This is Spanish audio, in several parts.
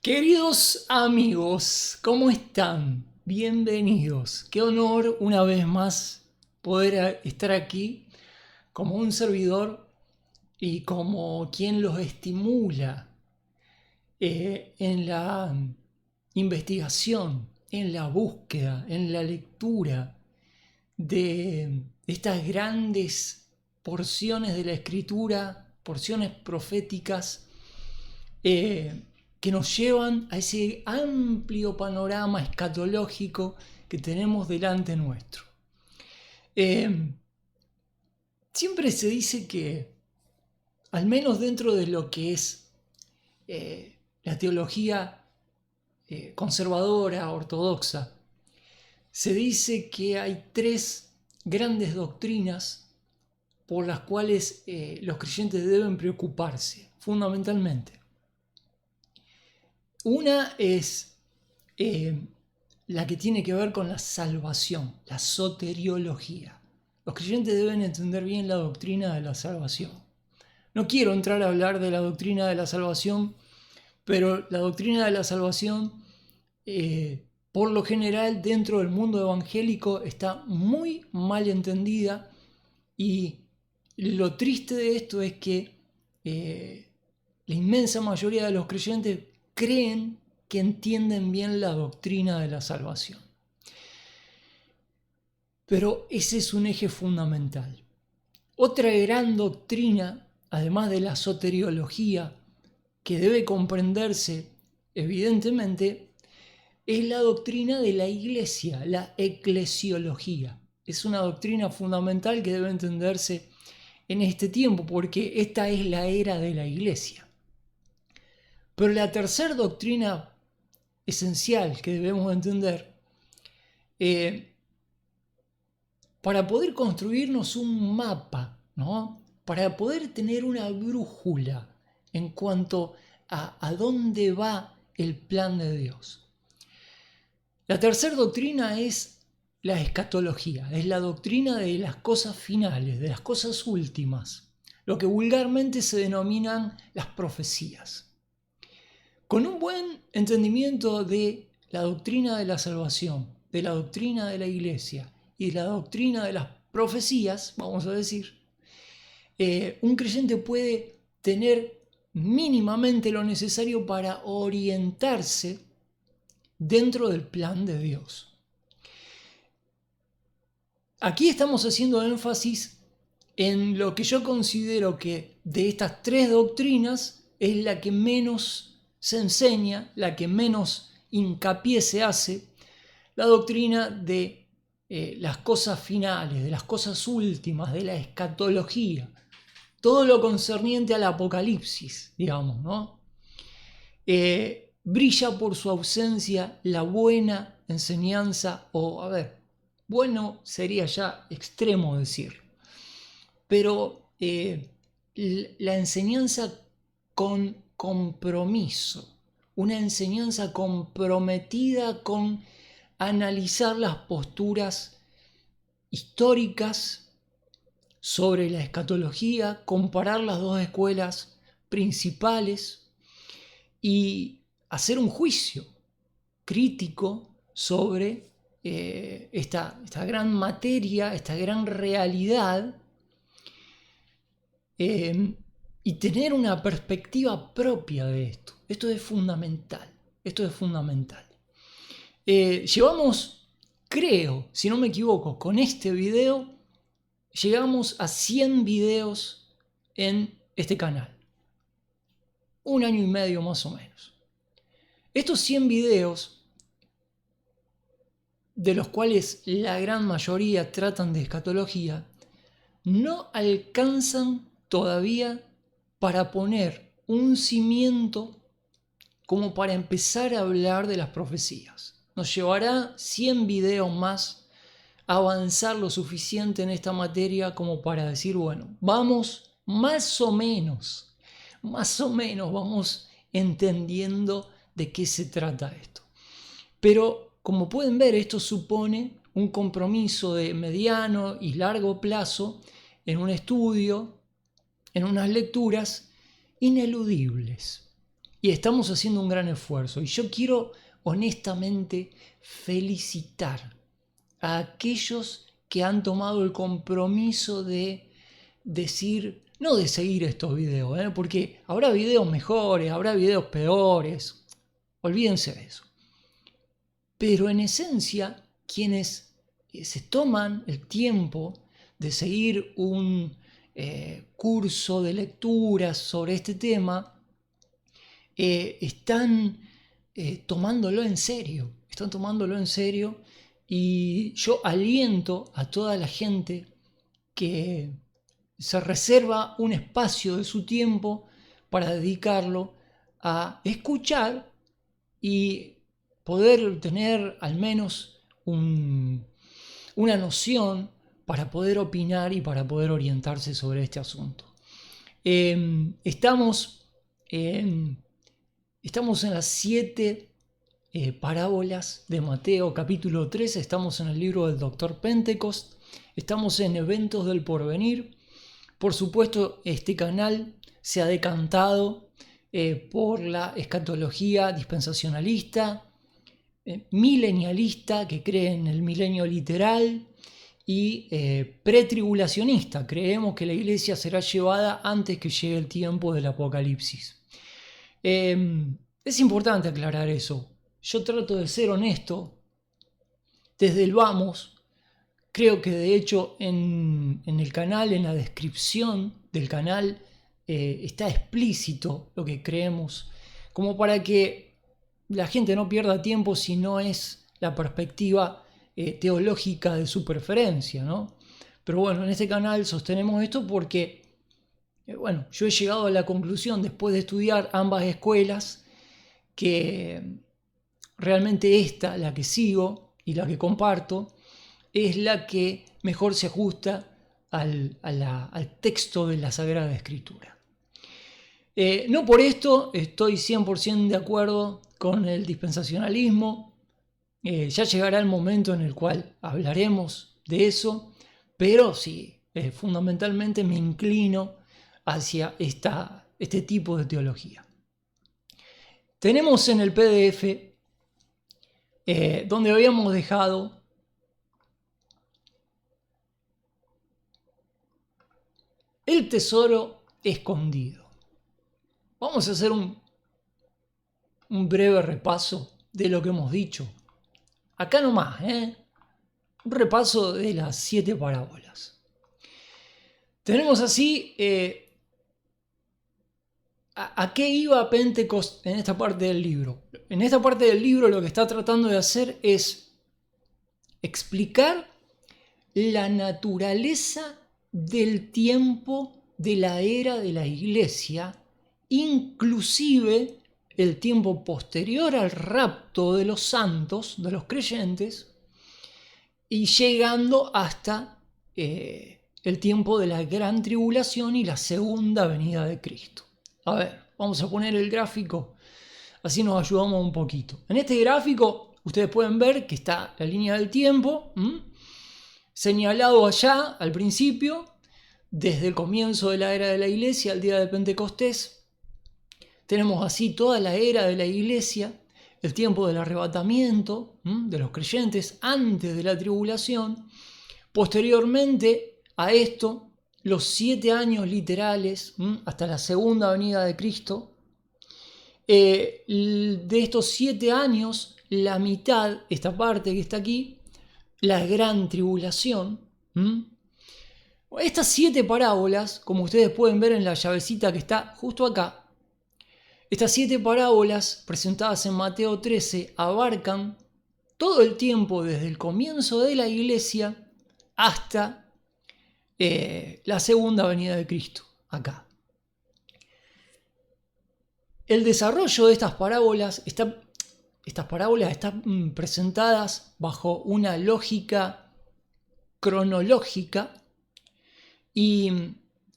Queridos amigos, ¿cómo están? Bienvenidos. Qué honor una vez más poder estar aquí como un servidor y como quien los estimula en la investigación, en la búsqueda, en la lectura de estas grandes porciones de la escritura, porciones proféticas que nos llevan a ese amplio panorama escatológico que tenemos delante nuestro. Siempre se dice que, al menos dentro de lo que es la teología conservadora, ortodoxa, se dice que hay tres grandes doctrinas por las cuales los creyentes deben preocuparse, fundamentalmente. Una es la que tiene que ver con la salvación, la soteriología. Los creyentes deben entender bien la doctrina de la salvación. No quiero entrar a hablar de la doctrina de la salvación, pero la doctrina de la salvación, por lo general, dentro del mundo evangélico está muy mal entendida, y lo triste de esto es que la inmensa mayoría de los creyentes creen que entienden bien la doctrina de la salvación. Pero ese es un eje fundamental. Otra gran doctrina, además de la soteriología, que debe comprenderse evidentemente, es la doctrina de la iglesia, la eclesiología. Es una doctrina fundamental que debe entenderse en este tiempo, porque esta es la era de la iglesia. Pero la tercera doctrina esencial que debemos entender, para poder construirnos un mapa, ¿no? Para poder tener una brújula en cuanto a dónde va el plan de Dios. La tercera doctrina es la escatología, es la doctrina de las cosas finales, de las cosas últimas, lo que vulgarmente se denominan las profecías. Con un buen entendimiento de la doctrina de la salvación, de la doctrina de la iglesia y de la doctrina de las profecías, vamos a decir, un creyente puede tener mínimamente lo necesario para orientarse dentro del plan de Dios. Aquí estamos haciendo énfasis en lo que yo considero que de estas tres doctrinas es la que menos se enseña, la que menos hincapié se hace, la doctrina de las cosas finales, de las cosas últimas, de la escatología, todo lo concerniente al apocalipsis, digamos, ¿no? Brilla por su ausencia la buena enseñanza, bueno sería ya extremo decir, pero la enseñanza con compromiso, una enseñanza comprometida con analizar las posturas históricas sobre la escatología, comparar las dos escuelas principales y hacer un juicio crítico sobre esta gran materia, esta gran realidad, y tener una perspectiva propia de esto. Esto es fundamental. Llevamos, creo, si no me equivoco, con este video, llegamos a 100 videos en este canal. 1 año y medio más o menos. Estos 100 videos, de los cuales la gran mayoría tratan de escatología, no alcanzan todavía para poner un cimiento como para empezar a hablar de las profecías. Nos llevará 100 videos más a avanzar lo suficiente en esta materia como para decir, bueno, vamos más o menos vamos entendiendo de qué se trata esto. Pero como pueden ver, esto supone un compromiso de mediano y largo plazo en un estudio, en unas lecturas ineludibles. y estamos haciendo un gran esfuerzo. Y yo quiero honestamente felicitar a aquellos que han tomado el compromiso de decir, no de seguir estos videos, porque habrá videos mejores, habrá videos peores, olvídense de eso. Pero en esencia, quienes se toman el tiempo de seguir un curso de lecturas sobre este tema, están tomándolo en serio, y yo aliento a toda la gente que se reserva un espacio de su tiempo para dedicarlo a escuchar y poder tener al menos una noción para poder opinar y para poder orientarse sobre este asunto. Estamos en las 7 parábolas de Mateo capítulo 3, estamos en el libro del Dr. Pentecost, estamos en Eventos del Porvenir. Por supuesto, este canal se ha decantado por la escatología dispensacionalista, milenialista, que cree en el milenio literal, y pretribulacionista. Creemos que la iglesia será llevada antes que llegue el tiempo del Apocalipsis. Es importante aclarar eso. Yo trato de ser honesto desde el vamos. Creo que de hecho en el canal, en la descripción del canal, está explícito lo que creemos, como para que la gente no pierda tiempo si no es la perspectiva teológica de su preferencia, ¿no? Pero bueno, en este canal sostenemos esto porque, yo he llegado a la conclusión, después de estudiar ambas escuelas, que realmente esta, la que sigo y la que comparto, es la que mejor se ajusta al texto de la Sagrada Escritura. No por esto estoy 100% de acuerdo con el dispensacionalismo. Ya llegará el momento en el cual hablaremos de eso, pero sí, fundamentalmente me inclino hacia este tipo de teología. Tenemos en el PDF, donde habíamos dejado el tesoro escondido. Vamos a hacer un breve repaso de lo que hemos dicho. Acá nomás, un repaso de las 7 parábolas. Tenemos así ¿a qué iba Pentecost en esta parte del libro? En esta parte del libro lo que está tratando de hacer es explicar la naturaleza del tiempo de la era de la iglesia, inclusive el tiempo posterior al rapto de los santos, de los creyentes, y llegando hasta el tiempo de la gran tribulación y la segunda venida de Cristo. A ver, vamos a poner el gráfico, así nos ayudamos un poquito. En este gráfico ustedes pueden ver que está la línea del tiempo, señalado allá al principio, desde el comienzo de la era de la iglesia al día de Pentecostés. Tenemos así toda la era de la iglesia, el tiempo del arrebatamiento de los creyentes antes de la tribulación. Posteriormente a esto, los 7 años literales hasta la segunda venida de Cristo. De estos 7 años, la mitad, esta parte que está aquí, la gran tribulación. Estas 7 parábolas, como ustedes pueden ver en la llavecita que está justo acá, estas 7 parábolas presentadas en Mateo 13 abarcan todo el tiempo desde el comienzo de la iglesia hasta la segunda venida de Cristo, acá. El desarrollo de estas parábolas están presentadas bajo una lógica cronológica y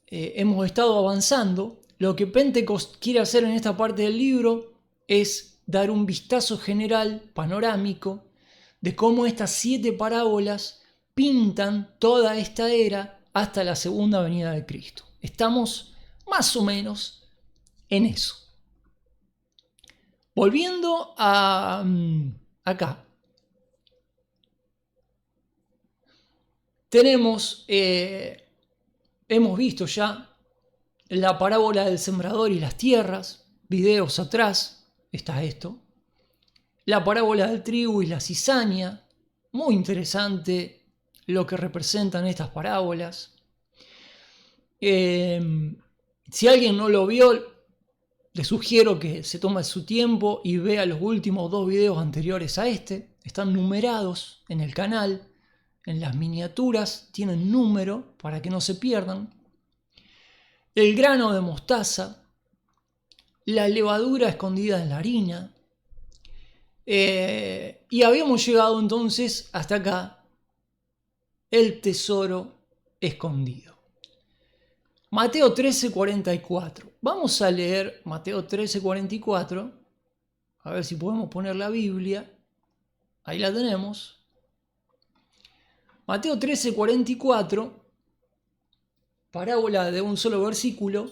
hemos estado avanzando. Lo que Pentecost quiere hacer en esta parte del libro es dar un vistazo general, panorámico, de cómo estas 7 parábolas pintan toda esta era hasta la segunda venida de Cristo. Estamos más o menos en eso. Volviendo a acá. Tenemos, hemos visto ya la parábola del sembrador y las tierras, videos atrás, está esto. La parábola del trigo y la cizaña, muy interesante lo que representan estas parábolas. Si alguien no lo vio, le sugiero que se tome su tiempo y vea los últimos 2 videos anteriores a este. Están numerados en el canal, en las miniaturas, tienen número para que no se pierdan. El grano de mostaza, la levadura escondida en la harina. Y habíamos llegado entonces hasta acá, el tesoro escondido. Mateo 13:44. Vamos a leer Mateo 13:44. A ver si podemos poner la Biblia. Ahí la tenemos. Mateo 13:44, parábola de un solo versículo,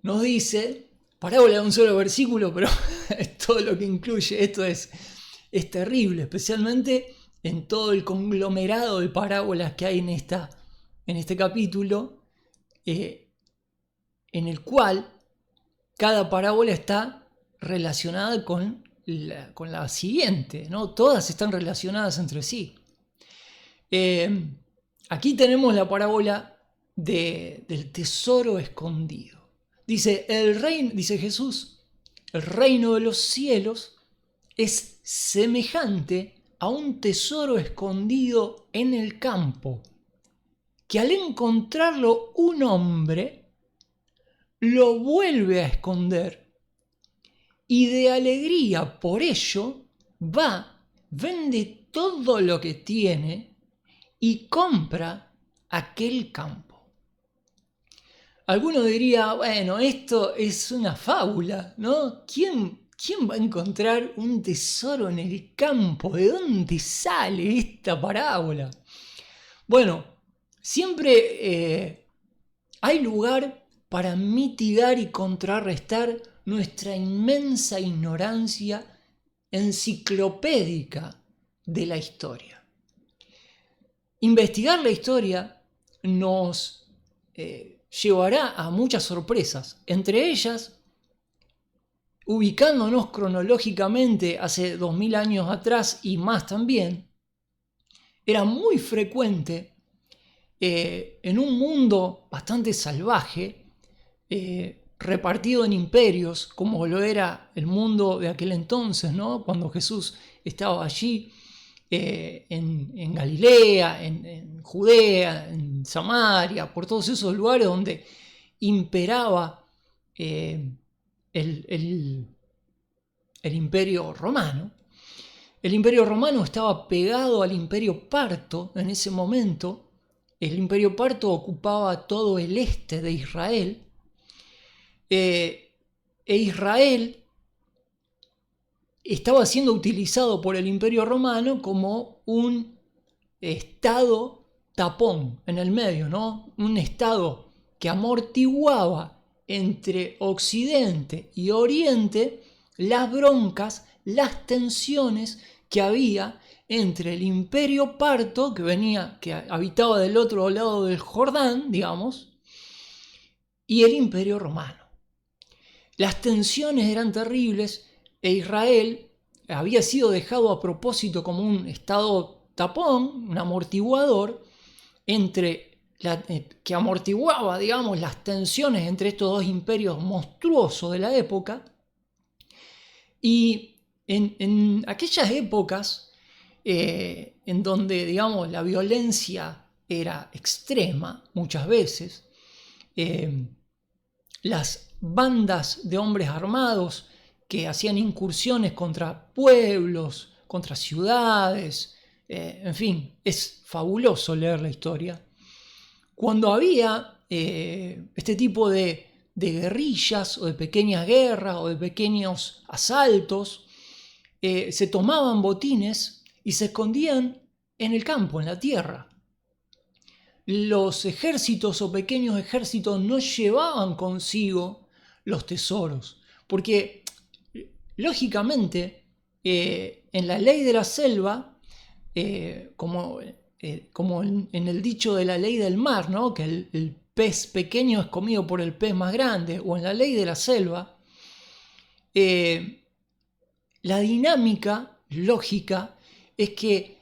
nos dice, parábola de un solo versículo, pero es todo lo que incluye. Esto es terrible, especialmente en todo el conglomerado de parábolas que hay en este capítulo, en el cual cada parábola está relacionada con la siguiente, ¿no? Todas están relacionadas entre sí. Aquí tenemos la parábola del tesoro escondido. Dice Jesús, el reino de los cielos es semejante a un tesoro escondido en el campo, que al encontrarlo un hombre, lo vuelve a esconder y de alegría por ello va, vende todo lo que tiene y compra aquel campo. Alguno diría, bueno, esto es una fábula, ¿no? ¿Quién va a encontrar un tesoro en el campo? ¿De dónde sale esta parábola? Bueno, siempre hay lugar para mitigar y contrarrestar nuestra inmensa ignorancia enciclopédica de la historia. Investigar la historia nos llevará a muchas sorpresas, entre ellas, ubicándonos cronológicamente hace 2000 años atrás y más también, era muy frecuente en un mundo bastante salvaje, repartido en imperios, como lo era el mundo de aquel entonces, ¿no? Cuando Jesús estaba allí, en Galilea, en Judea, en Samaria, por todos esos lugares donde imperaba el imperio romano. El imperio romano estaba pegado al imperio parto en ese momento. El imperio parto ocupaba todo el este de Israel. E Israel estaba siendo utilizado por el imperio romano como un estado tapón en el medio, ¿no? Un estado que amortiguaba entre Occidente y Oriente las broncas, las tensiones que había entre el imperio parto, que habitaba del otro lado del Jordán, digamos, y el imperio romano. Las tensiones eran terribles e Israel había sido dejado a propósito como un estado tapón, un amortiguador, que amortiguaba, digamos, las tensiones entre estos dos imperios monstruosos de la época. Y en aquellas épocas en donde, digamos, la violencia era extrema muchas veces, las bandas de hombres armados que hacían incursiones contra pueblos, contra ciudades, en fin, es fabuloso leer la historia. Cuando había este tipo de guerrillas o de pequeñas guerras o de pequeños asaltos, se tomaban botines y se escondían en el campo, en la tierra. Los ejércitos o pequeños ejércitos no llevaban consigo los tesoros, porque lógicamente, en la ley de la selva, como en el dicho de la ley del mar, ¿no? Que el pez pequeño es comido por el pez más grande, o en la ley de la selva, la dinámica lógica es que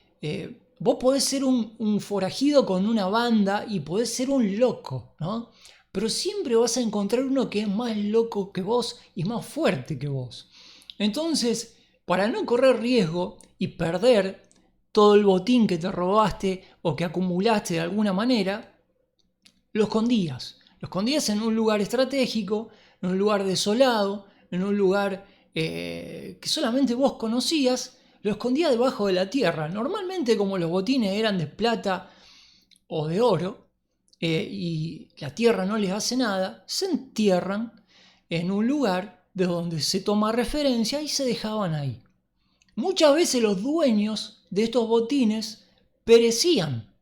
vos podés ser un forajido con una banda y podés ser un loco, ¿no? Pero siempre vas a encontrar uno que es más loco que vos y más fuerte que vos. Entonces, para no correr riesgo y perder todo el botín que te robaste o que acumulaste de alguna manera, lo escondías. Lo escondías en un lugar estratégico, en un lugar desolado, en un lugar que solamente vos conocías. Lo escondías debajo de la tierra. Normalmente, como los botines eran de plata o de oro, y la tierra no les hace nada, se entierran en un lugar de donde se toma referencia y se dejaban ahí. Muchas veces los dueños de estos botines perecían,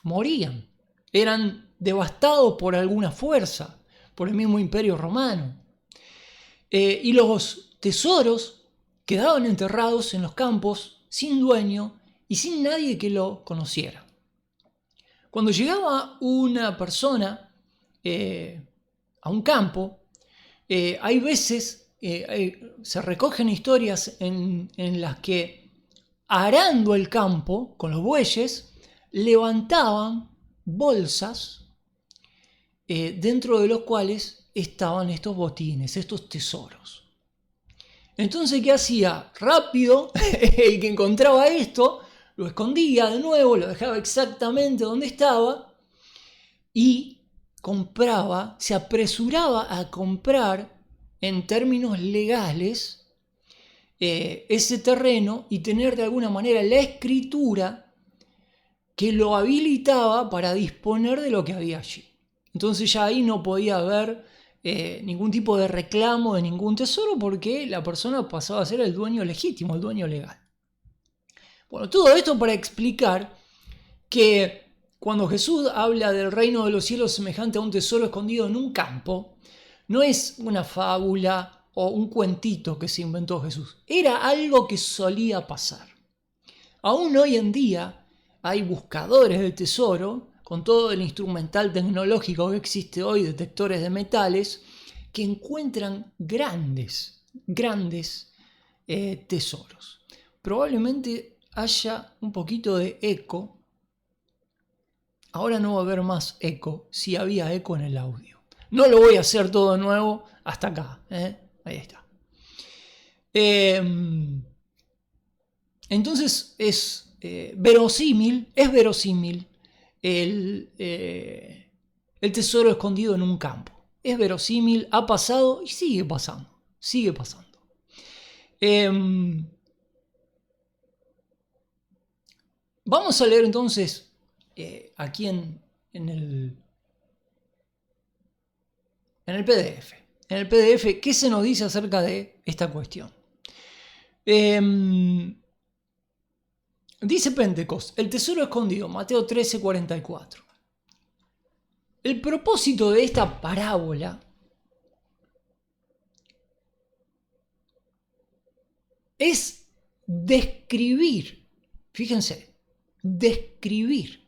morían, eran devastados por alguna fuerza, por el mismo Imperio Romano. Y los tesoros quedaban enterrados en los campos sin dueño y sin nadie que lo conociera. Cuando llegaba una persona a un campo, hay veces, se recogen historias en las que arando el campo con los bueyes, levantaban bolsas dentro de los cuales estaban estos botines, estos tesoros. Entonces, ¿qué hacía? Rápido, el que encontraba esto, lo escondía de nuevo, lo dejaba exactamente donde estaba y compraba, se apresuraba a comprar en términos legales ese terreno y tener de alguna manera la escritura que lo habilitaba para disponer de lo que había allí. Entonces ya ahí no podía haber ningún tipo de reclamo de ningún tesoro porque la persona pasaba a ser el dueño legítimo, el dueño legal. Bueno, todo esto para explicar que cuando Jesús habla del reino de los cielos semejante a un tesoro escondido en un campo, no es una fábula o un cuentito que se inventó Jesús. Era algo que solía pasar. Aún hoy en día hay buscadores de tesoro, con todo el instrumental tecnológico que existe hoy, detectores de metales, que encuentran grandes tesoros. Probablemente haya un poquito de eco. Ahora no va a haber más eco, si había eco en el audio. No lo voy a hacer todo de nuevo hasta acá. Ahí está. Entonces es verosímil el tesoro escondido en un campo. Es verosímil, ha pasado y sigue pasando. Sigue pasando. Vamos a leer entonces aquí en el PDF. En el PDF, ¿qué se nos dice acerca de esta cuestión? Dice Pentecost, el tesoro escondido, Mateo 13:44. El propósito de esta parábola es describir, fíjense, describir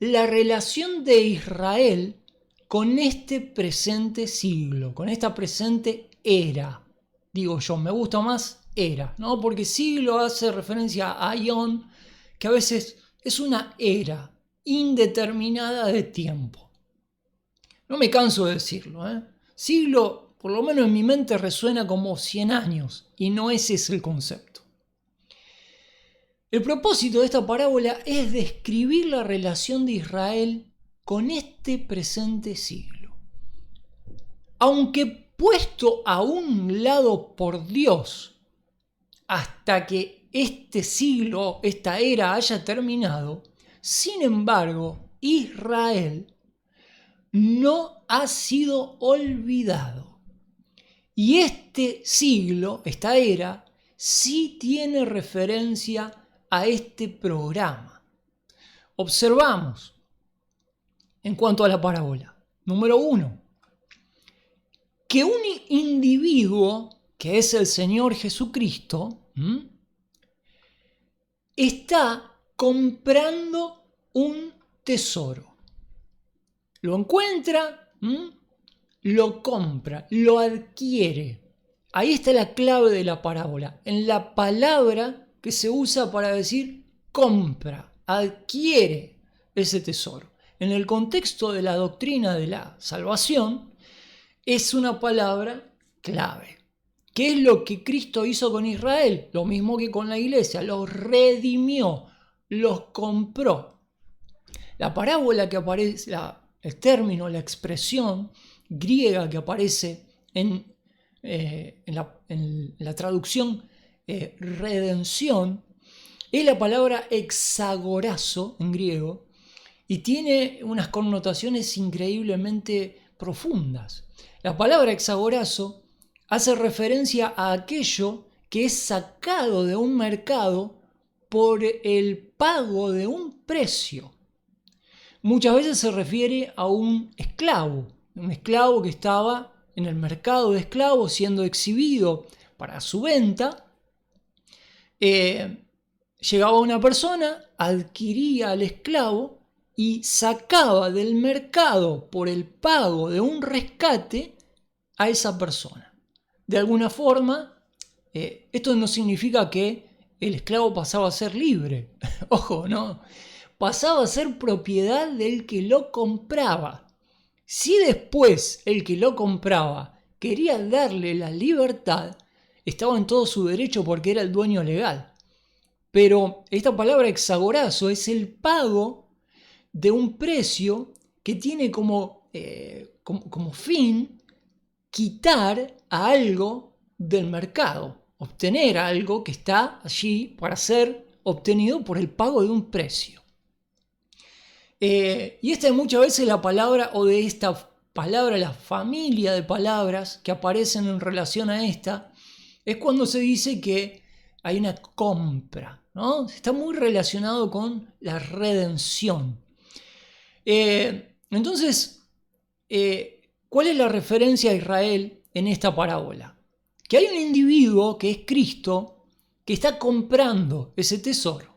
la relación de Israel con este presente siglo, con esta presente era. Digo yo, me gusta más era, ¿no? Porque siglo hace referencia a aion, que a veces es una era indeterminada de tiempo. No me canso de decirlo, ¿eh? Siglo, por lo menos en mi mente, resuena como 100 años, y no ese es el concepto. El propósito de esta parábola es describir la relación de Israel con este presente siglo. Aunque puesto a un lado por Dios hasta que este siglo, esta era haya terminado, sin embargo, Israel no ha sido olvidado. Y este siglo, esta era, sí tiene referencia a este programa. Observamos en cuanto a la parábola. Número 1. Que un individuo que es el Señor Jesucristo, está comprando un tesoro. Lo encuentra, lo compra, lo adquiere. Ahí está la clave de la parábola, en la palabra que se usa para decir compra, adquiere ese tesoro. En el contexto de la doctrina de la salvación, es una palabra clave. ¿Qué es lo que Cristo hizo con Israel? Lo mismo que con la iglesia, los redimió, los compró. La parábola que aparece, el término, la expresión griega que aparece en la traducción redención, es la palabra exagorazo en griego y tiene unas connotaciones increíblemente profundas. La palabra exagorazo hace referencia a aquello que es sacado de un mercado por el pago de un precio. Muchas veces se refiere a un esclavo que estaba en el mercado de esclavos siendo exhibido para su venta. Llegaba una persona, adquiría al esclavo y sacaba del mercado por el pago de un rescate a esa persona. De alguna forma, esto no significa que el esclavo pasaba a ser libre. Ojo, no. Pasaba a ser propiedad del que lo compraba. Si después el que lo compraba quería darle la libertad, estaba en todo su derecho porque era el dueño legal. Pero esta palabra exagorazo es el pago de un precio que tiene como fin quitar a algo del mercado, obtener algo que está allí para ser obtenido por el pago de un precio. Y esta es muchas veces la palabra, o de esta palabra, la familia de palabras que aparecen en relación a esta, es cuando se dice que hay una compra, ¿no? Está muy relacionado con la redención. Entonces, ¿cuál es la referencia a Israel en esta parábola? Que hay un individuo que es Cristo que está comprando ese tesoro.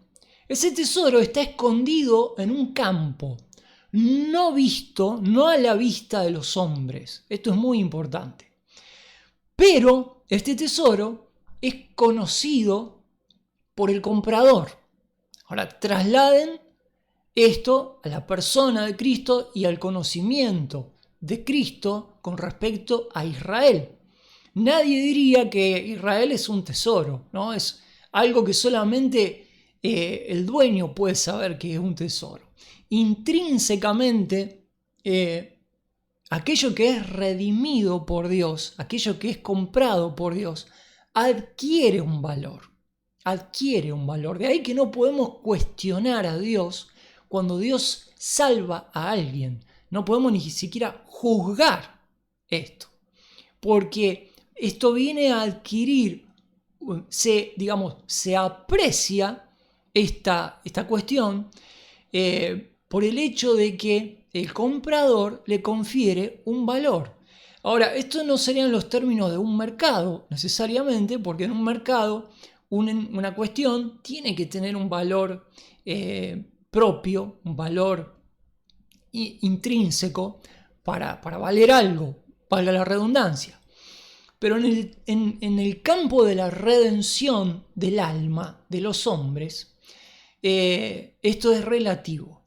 Ese tesoro está escondido en un campo, no visto, no a la vista de los hombres. Esto es muy importante. Pero este tesoro es conocido por el comprador. Ahora, trasladen esto a la persona de Cristo y al conocimiento de Cristo con respecto a Israel. Nadie diría que Israel es un tesoro, ¿no? Es algo que solamente el dueño puede saber que es un tesoro. Intrínsecamente, aquello que es redimido por Dios, aquello que es comprado por Dios, adquiere un valor. Adquiere un valor. De ahí que no podemos cuestionar a Dios cuando Dios salva a alguien. No podemos ni siquiera juzgar esto. Porque esto viene a adquirir, se aprecia esta cuestión por el hecho de que el comprador le confiere un valor. Ahora, esto no serían los términos de un mercado necesariamente, porque en un mercado una cuestión tiene que tener un valor propio, un valor intrínseco para valer algo, valga la redundancia. Pero en el campo de la redención del alma de los hombres, esto es relativo.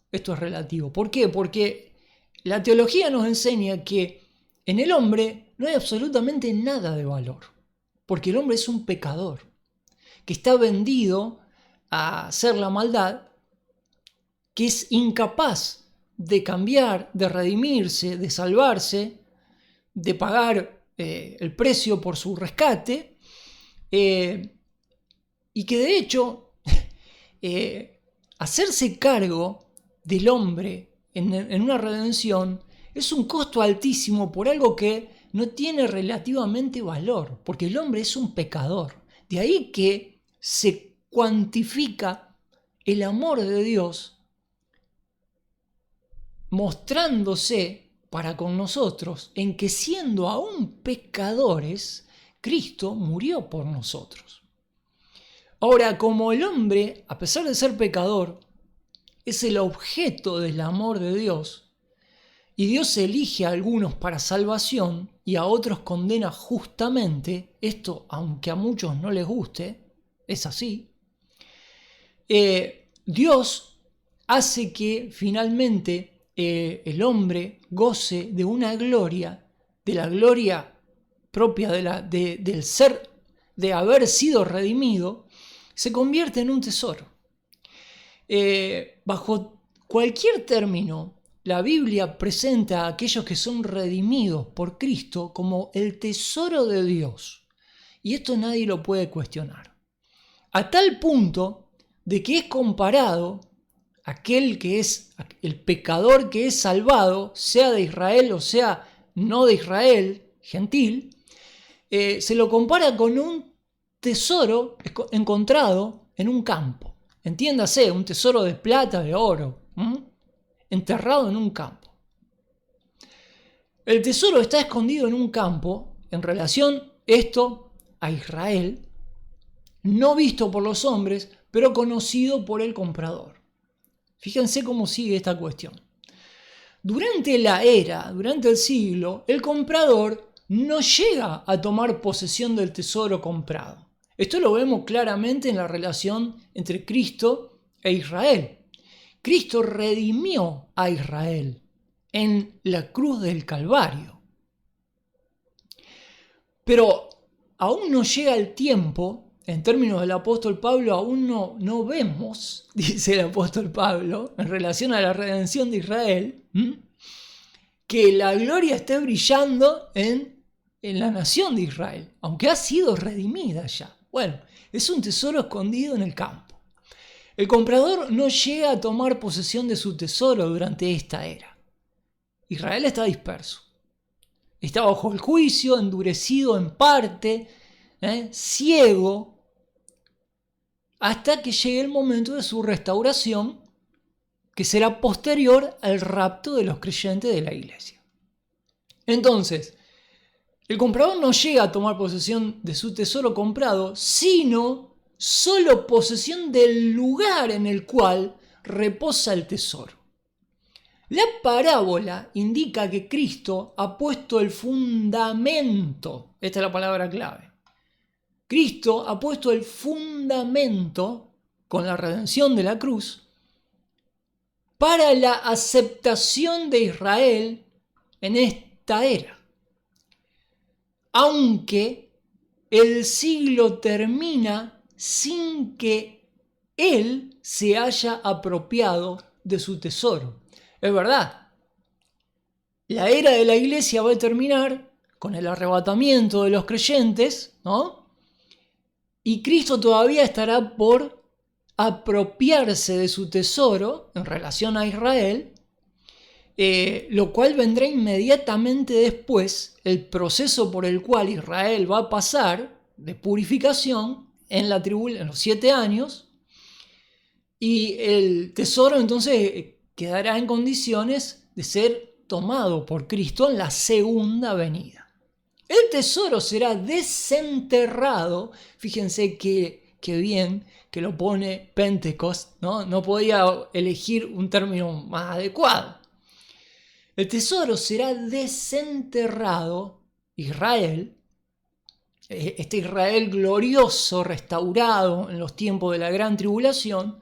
¿Por qué? Porque la teología nos enseña que en el hombre no hay absolutamente nada de valor. Porque el hombre es un pecador que está vendido a hacer la maldad, que es incapaz de cambiar, de redimirse, de salvarse, de pagar el precio por su rescate, y que de hecho hacerse cargo del hombre en una redención es un costo altísimo por algo que no tiene relativamente valor, porque el hombre es un pecador. De ahí que se cuantifica el amor de Dios mostrándose para con nosotros en que siendo aún pecadores, Cristo murió por nosotros. Ahora, como el hombre, a pesar de ser pecador, es el objeto del amor de Dios, y Dios elige a algunos para salvación y a otros condena justamente, esto aunque a muchos no les guste, es así, Dios hace que finalmente el hombre goce de una gloria, de la gloria propia del ser, de haber sido redimido, se convierte en un tesoro. Bajo cualquier término, la Biblia presenta a aquellos que son redimidos por Cristo como el tesoro de Dios. Y esto nadie lo puede cuestionar. A tal punto de que es comparado aquel que es el pecador que es salvado, sea de Israel o sea no de Israel, gentil, se lo compara con un tesoro encontrado en un campo. Entiéndase, un tesoro de plata, de oro, enterrado en un campo. El tesoro está escondido en un campo en relación esto a Israel, no visto por los hombres, pero conocido por el comprador. Fíjense cómo sigue esta cuestión. Durante el siglo, el comprador no llega a tomar posesión del tesoro comprado. Esto lo vemos claramente en la relación entre Cristo e Israel. Cristo redimió a Israel en la cruz del Calvario. Pero aún no llega el tiempo, en términos del apóstol Pablo, aún no vemos, dice el apóstol Pablo, en relación a la redención de Israel, que la gloria esté brillando en la nación de Israel, aunque ha sido redimida ya. Bueno, es un tesoro escondido en el campo. El comprador no llega a tomar posesión de su tesoro durante esta era. Israel está disperso. Está bajo el juicio, endurecido en parte, ciego, hasta que llegue el momento de su restauración, que será posterior al rapto de los creyentes de la iglesia. Entonces, el comprador no llega a tomar posesión de su tesoro comprado, sino solo posesión del lugar en el cual reposa el tesoro. La parábola indica que Cristo ha puesto el fundamento, esta es la palabra clave. Cristo ha puesto el fundamento con la redención de la cruz para la aceptación de Israel en esta era. Aunque el siglo termina sin que él se haya apropiado de su tesoro. Es verdad, la era de la iglesia va a terminar con el arrebatamiento de los creyentes, ¿no? Y Cristo todavía estará por apropiarse de su tesoro en relación a Israel, lo cual vendrá inmediatamente después, el proceso por el cual Israel va a pasar de purificación en los 7 años, y el tesoro entonces quedará en condiciones de ser tomado por Cristo en la segunda venida. El tesoro será desenterrado, fíjense que bien que lo pone Pentecost, no podía elegir un término más adecuado. El tesoro será desenterrado, Israel, este Israel glorioso, restaurado en los tiempos de la gran tribulación.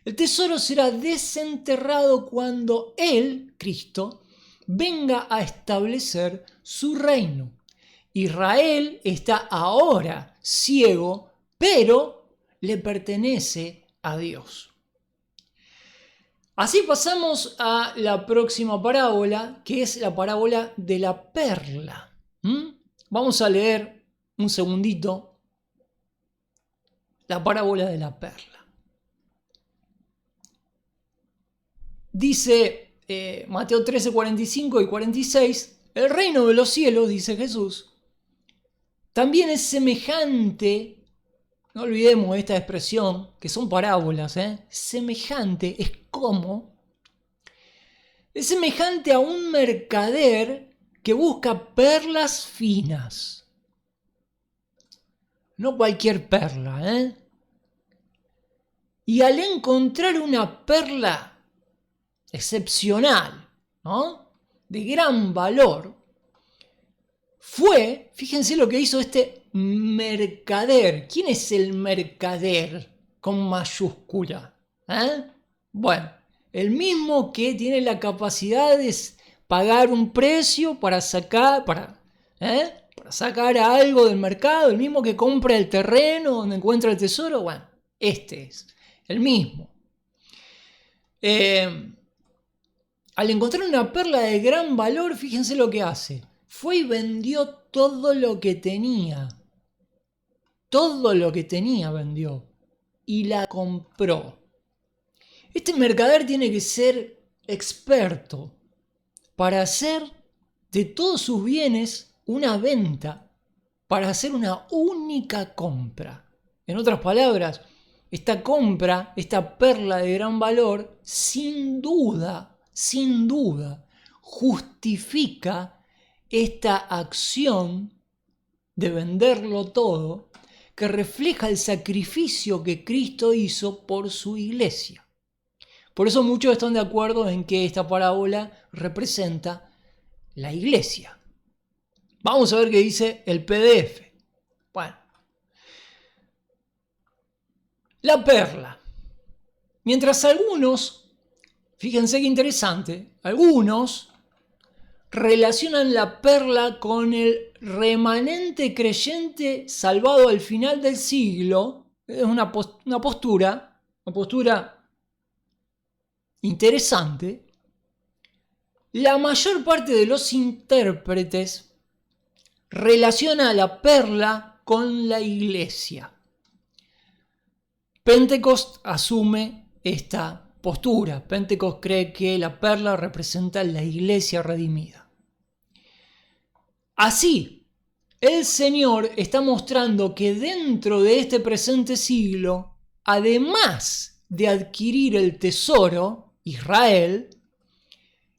El tesoro será desenterrado cuando Él, Cristo, venga a establecer su reino. Israel está ahora ciego, pero le pertenece a Dios. Así pasamos a la próxima parábola, que es la parábola de la perla. Vamos a leer un segundito la parábola de la perla. Dice Mateo 13, 45 y 46, el reino de los cielos, dice Jesús, también es semejante, no olvidemos esta expresión, que son parábolas, semejante, es semejante a un mercader que busca perlas finas. no cualquier perla, ¿eh? Y al encontrar una perla excepcional, ¿no?, de gran valor, fíjense lo que hizo este mercader. ¿Quién es el mercader con mayúscula? Bueno, el mismo que tiene la capacidad de pagar un precio para sacar algo del mercado, el mismo que compra el terreno donde encuentra el tesoro. Bueno, este es el mismo. Al encontrar una perla de gran valor, fíjense lo que hace. Fue y vendió todo lo que tenía. Todo lo que tenía vendió. Y la compró. Este mercader tiene que ser experto para hacer de todos sus bienes una venta, para hacer una única compra. En otras palabras, esta compra, esta perla de gran valor, sin duda, justifica esta acción de venderlo todo, que refleja el sacrificio que Cristo hizo por su iglesia. Por eso muchos están de acuerdo en que esta parábola representa la iglesia. Vamos a ver qué dice el PDF. Bueno, la perla. Mientras algunos, fíjense qué interesante, algunos relacionan la perla con el remanente creyente salvado al final del siglo. Es una postura interesante. La mayor parte de los intérpretes relaciona a la perla con la iglesia. Pentecost asume esta postura. Pentecost cree que la perla representa la iglesia redimida. Así, el Señor está mostrando que dentro de este presente siglo, además de adquirir el tesoro, Israel,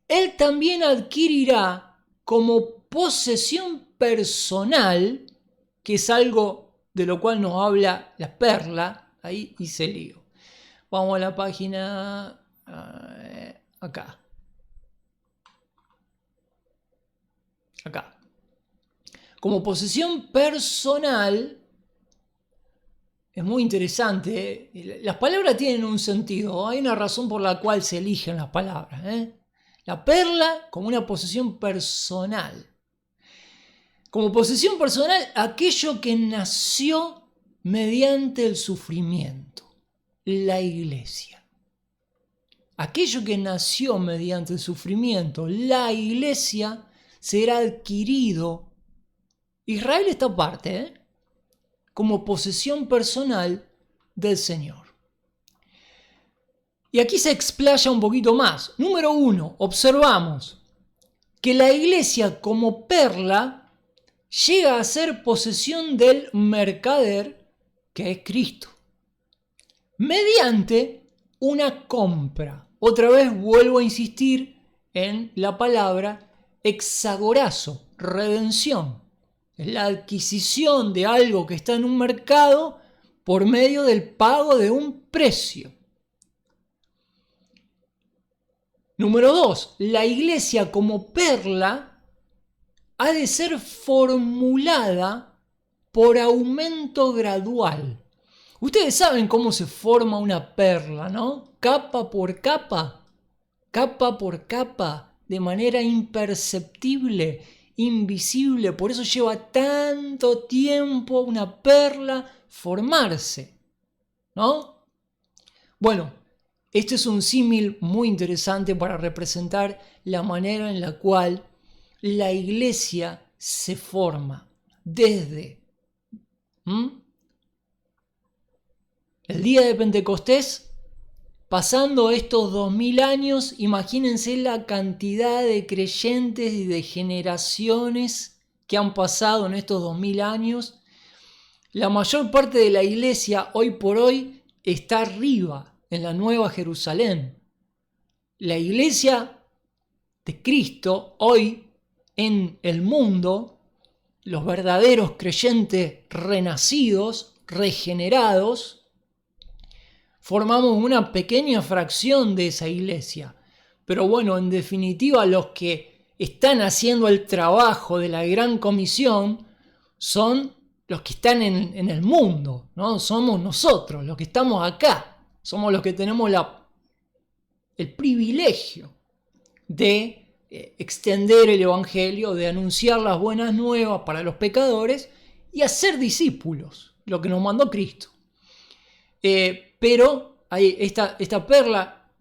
Él también adquirirá como posesión personal, que es algo de lo cual nos habla la perla. Ahí hice lío. Vamos a la página acá. Como posesión personal, es muy interesante. Las palabras tienen un sentido. Hay una razón por la cual se eligen las palabras. La perla como una posesión personal. Como posesión personal, aquello que nació mediante el sufrimiento. La iglesia. Aquello que nació mediante el sufrimiento, la iglesia, será adquirido. Israel está aparte, como posesión personal del Señor. Y aquí se explaya un poquito más. Número 1, observamos que la iglesia como perla llega a ser posesión del mercader, que es Cristo, mediante una compra. Otra vez vuelvo a insistir en la palabra exagorazo, redención. Es la adquisición de algo que está en un mercado por medio del pago de un precio. Número 2, la iglesia como perla ha de ser formulada por aumento gradual. Ustedes saben cómo se forma una perla, ¿no? Capa por capa, de manera imperceptible, invisible. Por eso lleva tanto tiempo una perla formarse, ¿no? Bueno, este es un símil muy interesante para representar la manera en la cual la iglesia se forma desde el día de Pentecostés, pasando estos 2000 años. Imagínense la cantidad de creyentes y de generaciones que han pasado en estos 2000 años. La mayor parte de la iglesia hoy por hoy está arriba, en la Nueva Jerusalén. La iglesia de Cristo hoy en el mundo, los verdaderos creyentes renacidos, regenerados, formamos una pequeña fracción de esa iglesia. Pero bueno, en definitiva, los que están haciendo el trabajo de la gran comisión son los que están en el mundo, ¿no? Somos nosotros, los que estamos acá. Somos los que tenemos el privilegio de extender el evangelio, de anunciar las buenas nuevas para los pecadores y hacer discípulos, lo que nos mandó Cristo. Pero esta perla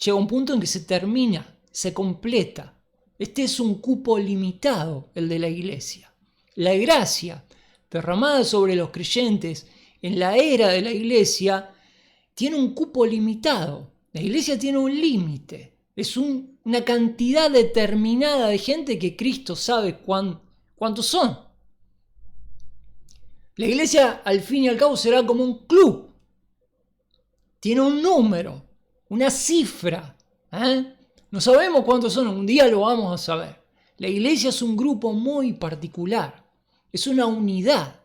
llega a un punto en que se termina, se completa. Este es un cupo limitado, el de la iglesia. La gracia derramada sobre los creyentes en la era de la iglesia tiene un cupo limitado. La iglesia tiene un límite. Es una cantidad determinada de gente que Cristo sabe cuántos son. La iglesia, al fin y al cabo, será como un club. Tiene un número, una cifra. No sabemos cuántos son, un día lo vamos a saber. La iglesia es un grupo muy particular. Es una unidad.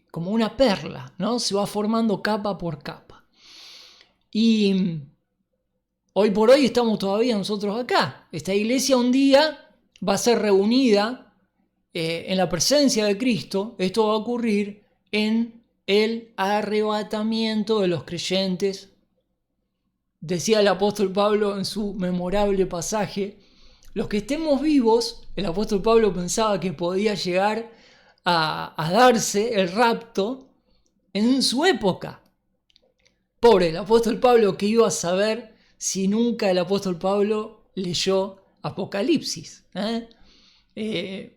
Como una perla, ¿no? Se va formando capa por capa. Y hoy por hoy estamos todavía nosotros acá. Esta iglesia un día va a ser reunida en la presencia de Cristo. Esto va a ocurrir en el arrebatamiento de los creyentes. Decía el apóstol Pablo en su memorable pasaje, los que estemos vivos, el apóstol Pablo pensaba que podía llegar a darse el rapto en su época. Pobre el apóstol Pablo, que iba a saber si nunca el apóstol Pablo leyó Apocalipsis.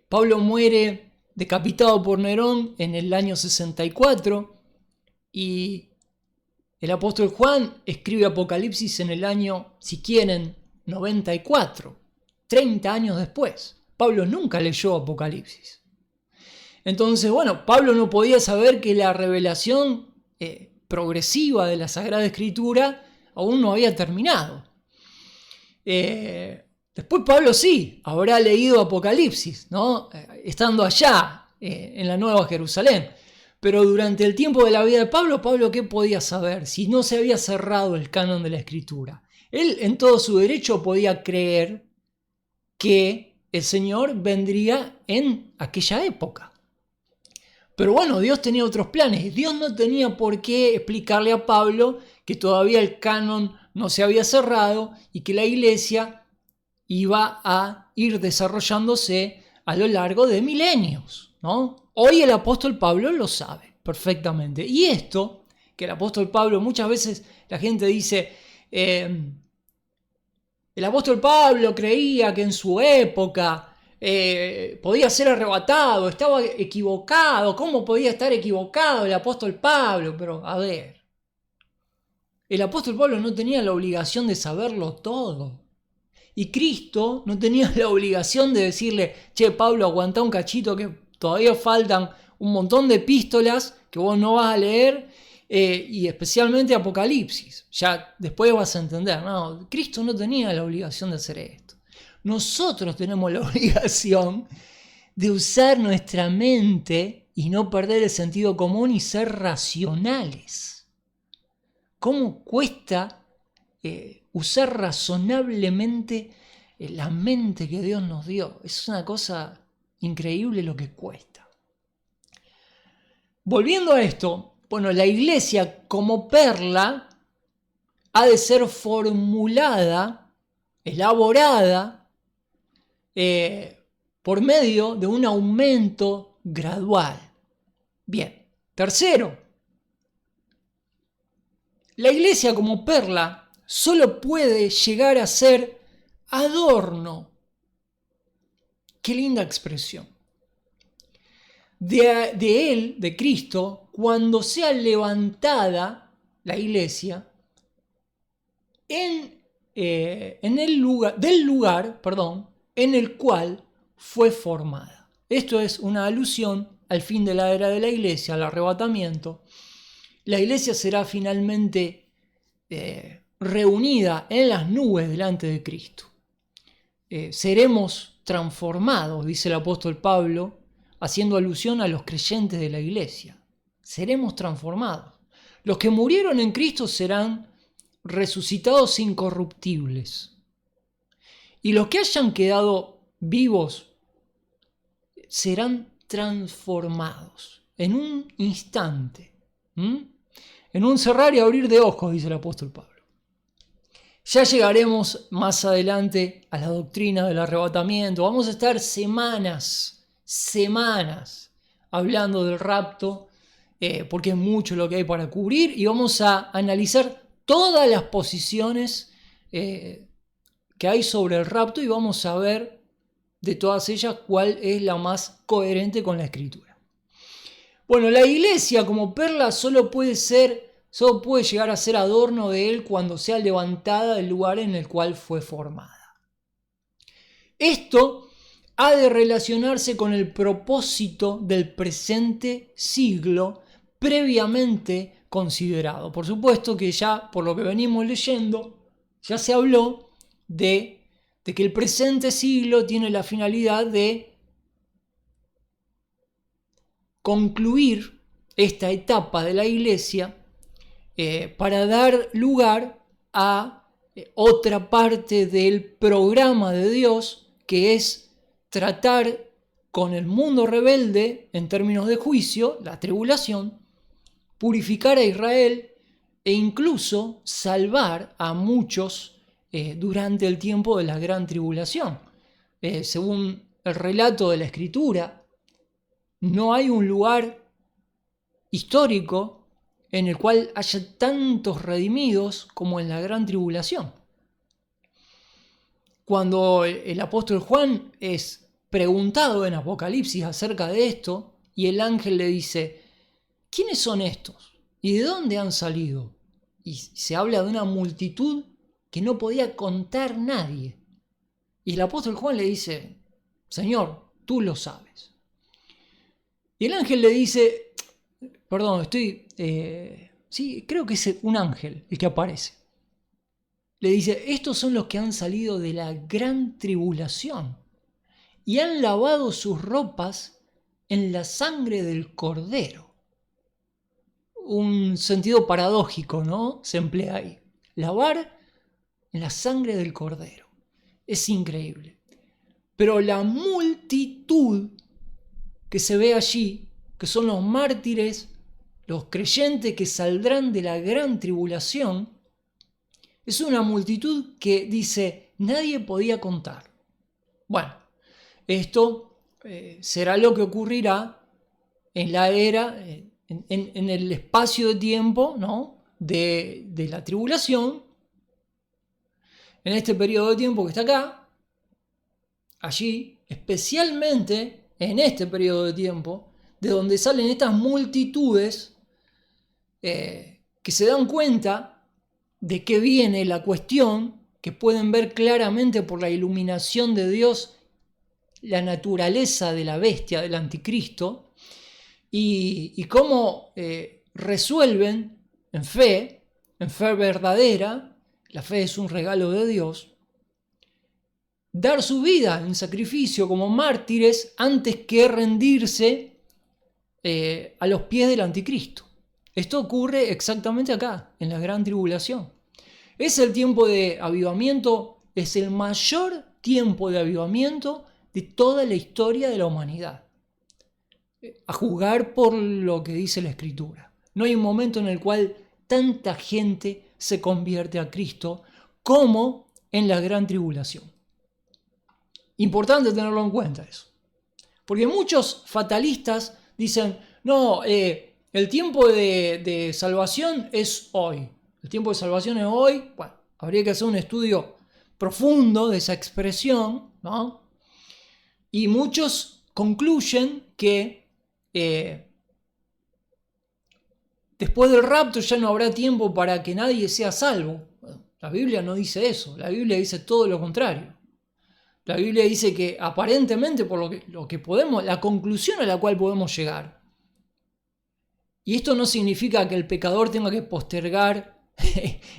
Pablo muere decapitado por Nerón en el año 64 y el apóstol Juan escribe Apocalipsis en el año, si quieren, 94, 30 años después. Pablo nunca leyó Apocalipsis. Entonces, bueno, Pablo no podía saber que la revelación progresiva de la Sagrada Escritura aún no había terminado. Después Pablo sí, habrá leído Apocalipsis, ¿no? Estando allá en la Nueva Jerusalén. Pero durante el tiempo de la vida de Pablo, ¿qué podía saber si no se había cerrado el canon de la Escritura? Él en todo su derecho podía creer que el Señor vendría en aquella época. Pero bueno, Dios tenía otros planes. Dios no tenía por qué explicarle a Pablo que todavía el canon no se había cerrado y que la iglesia iba a ir desarrollándose a lo largo de milenios, ¿no? Hoy el apóstol Pablo lo sabe perfectamente. Y esto, que el apóstol Pablo, muchas veces la gente dice, el apóstol Pablo creía que en su época podía ser arrebatado, estaba equivocado. ¿Cómo podía estar equivocado el apóstol Pablo? Pero a ver, el apóstol Pablo no tenía la obligación de saberlo todo. Y Cristo no tenía la obligación de decirle, che, Pablo, aguantá un cachito que todavía faltan un montón de epístolas que vos no vas a leer, y especialmente Apocalipsis. Ya después vas a entender, no, Cristo no tenía la obligación de hacer esto. Nosotros tenemos la obligación de usar nuestra mente y no perder el sentido común y ser racionales. ¿Cómo cuesta usar razonablemente la mente que Dios nos dio? Es una cosa increíble lo que cuesta. Volviendo a esto, bueno, la iglesia como perla ha de ser formulada, elaborada, por medio de un aumento gradual. Bien, tercero, la iglesia como perla solo puede llegar a ser adorno. Qué linda expresión. De él, de Cristo, cuando sea levantada la iglesia en el lugar en el cual fue formada. Esto es una alusión al fin de la era de la iglesia, al arrebatamiento. La iglesia será finalmente reunida en las nubes delante de Cristo. seremos transformados, dice el apóstol Pablo, haciendo alusión a los creyentes de la iglesia. Seremos transformados. Los que murieron en Cristo serán resucitados incorruptibles. Y los que hayan quedado vivos serán transformados en un instante. En un cerrar y abrir de ojos, dice el apóstol Pablo. Ya llegaremos más adelante a la doctrina del arrebatamiento. Vamos a estar semanas hablando del rapto, porque es mucho lo que hay para cubrir, y vamos a analizar todas las posiciones que hay sobre el rapto, y vamos a ver de todas ellas cuál es la más coherente con la Escritura. Bueno, la iglesia como perla solo puede llegar a ser adorno de él cuando sea levantada del lugar en el cual fue formada. Esto ha de relacionarse con el propósito del presente siglo previamente considerado. Por supuesto que ya, por lo que venimos leyendo, ya se habló de que el presente siglo tiene la finalidad de concluir esta etapa de la iglesia para dar lugar a otra parte del programa de Dios, que es tratar con el mundo rebelde en términos de juicio, la tribulación, purificar a Israel e incluso salvar a muchos durante el tiempo de la gran tribulación. Según el relato de la Escritura, no hay un lugar histórico en el cual haya tantos redimidos como en la gran tribulación. Cuando el apóstol Juan es preguntado en Apocalipsis acerca de esto, y el ángel le dice: ¿quiénes son estos? ¿Y de dónde han salido? Y se habla de una multitud que no podía contar nadie. Y el apóstol Juan le dice: Señor, tú lo sabes. Y el ángel le dice, creo que es un ángel el que aparece. Le dice: estos son los que han salido de la gran tribulación y han lavado sus ropas en la sangre del Cordero. Un sentido paradójico, ¿no? Se emplea ahí. Lavar en la sangre del Cordero. Es increíble. Pero la multitud que se ve allí, que son los mártires, los creyentes que saldrán de la gran tribulación, es una multitud que dice nadie podía contar. Bueno, esto será lo que ocurrirá en la era, en el espacio de tiempo, ¿no? de la tribulación, en este periodo de tiempo que está acá, allí, especialmente en este periodo de tiempo, de donde salen estas multitudes que se dan cuenta de que viene la cuestión, que pueden ver claramente por la iluminación de Dios la naturaleza de la bestia, del anticristo, y cómo resuelven en fe verdadera, la fe es un regalo de Dios, dar su vida en sacrificio como mártires antes que rendirse a los pies del anticristo. Esto ocurre exactamente acá, en la gran tribulación. Es el tiempo de avivamiento, es el mayor tiempo de avivamiento de toda la historia de la humanidad, a juzgar por lo que dice la Escritura. No hay un momento en el cual tanta gente se convierte a Cristo como en la gran tribulación. Importante tenerlo en cuenta eso. Porque muchos fatalistas dicen, no, el tiempo de salvación es hoy. El tiempo de salvación es hoy. Bueno, habría que hacer un estudio profundo de esa expresión, ¿no? Y muchos concluyen que después del rapto ya no habrá tiempo para que nadie sea salvo. Bueno, la Biblia no dice eso. La Biblia dice todo lo contrario. La Biblia dice que aparentemente, por lo que podemos, la conclusión a la cual podemos llegar. Y esto no significa que el pecador tenga que postergar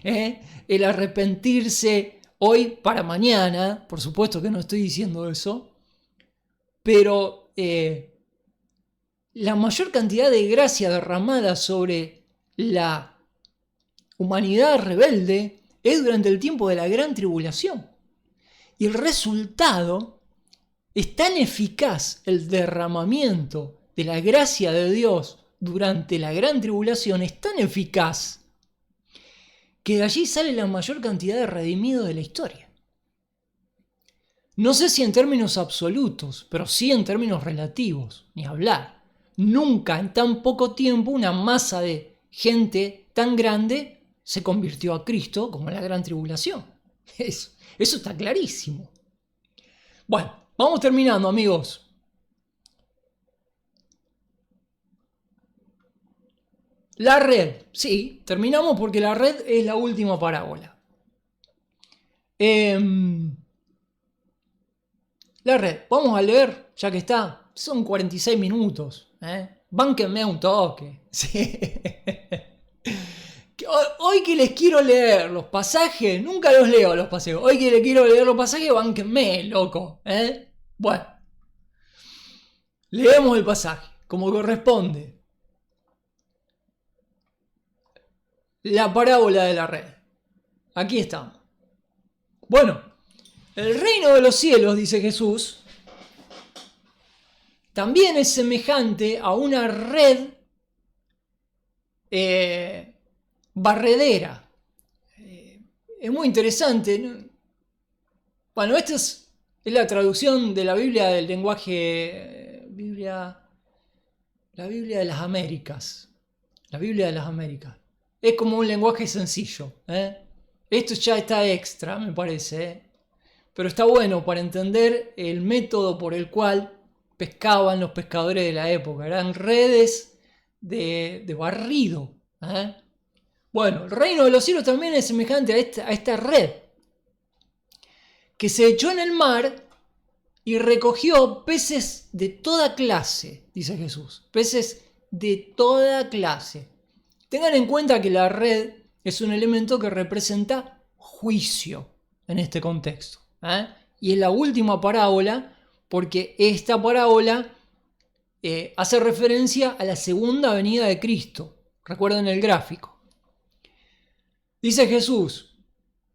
el arrepentirse hoy para mañana, por supuesto que no estoy diciendo eso, pero la mayor cantidad de gracia derramada sobre la humanidad rebelde es durante el tiempo de la gran tribulación. Y el resultado es tan eficaz, el derramamiento de la gracia de Dios durante la gran tribulación es tan eficaz que de allí sale la mayor cantidad de redimidos de la historia. No sé si en términos absolutos, pero sí en términos relativos, ni hablar. Nunca en tan poco tiempo una masa de gente tan grande se convirtió a Cristo como en la gran tribulación. Eso está clarísimo. Bueno, vamos terminando, amigos. La red, sí, terminamos porque la red es la última parábola. La red, vamos a leer, ya que está, son 46 minutos. Bánquenme un toque. Sí. Hoy que les quiero leer los pasajes, nunca los leo los pasajes. Hoy que les quiero leer los pasajes, bánquenme, loco. Bueno, leemos el pasaje, como corresponde. La parábola de la red. Aquí estamos. Bueno, el reino de los cielos, dice Jesús, también es semejante a una red barredera. Es muy interesante, ¿no? Bueno, esta es la traducción de la Biblia del lenguaje... la Biblia de las Américas. La Biblia de las Américas. Es como un lenguaje sencillo. Esto ya está extra, me parece. Pero está bueno para entender el método por el cual pescaban los pescadores de la época. Eran redes de barrido. Bueno, el reino de los cielos también es semejante a esta red que se echó en el mar y recogió peces de toda clase, dice Jesús. Peces de toda clase. Tengan en cuenta que la red es un elemento que representa juicio en este contexto. Y es la última parábola porque esta parábola hace referencia a la segunda venida de Cristo. Recuerden el gráfico. Dice Jesús,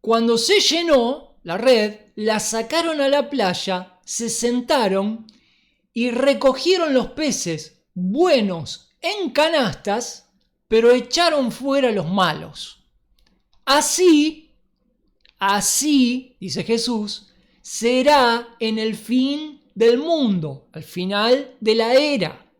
cuando se llenó la red, la sacaron a la playa, se sentaron y recogieron los peces buenos en canastas, pero echaron fuera los malos. Así, dice Jesús, será en el fin del mundo, al final de la era.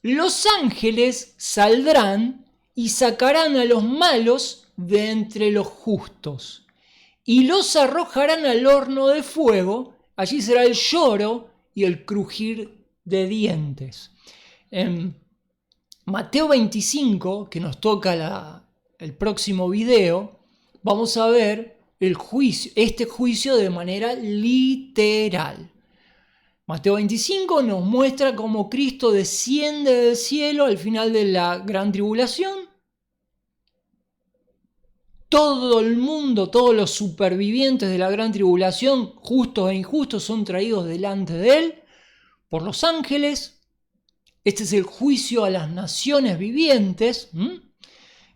Los ángeles saldrán y sacarán a los malos de entre los justos y los arrojarán al horno de fuego. Allí será el lloro y el crujir de dientes. En Mateo 25, que nos toca el próximo video, vamos a ver este juicio de manera literal. Mateo 25 nos muestra cómo Cristo desciende del cielo al final de la gran tribulación. Todo el mundo, todos los supervivientes de la gran tribulación, justos e injustos, son traídos delante de él por los ángeles. Este es el juicio a las naciones vivientes.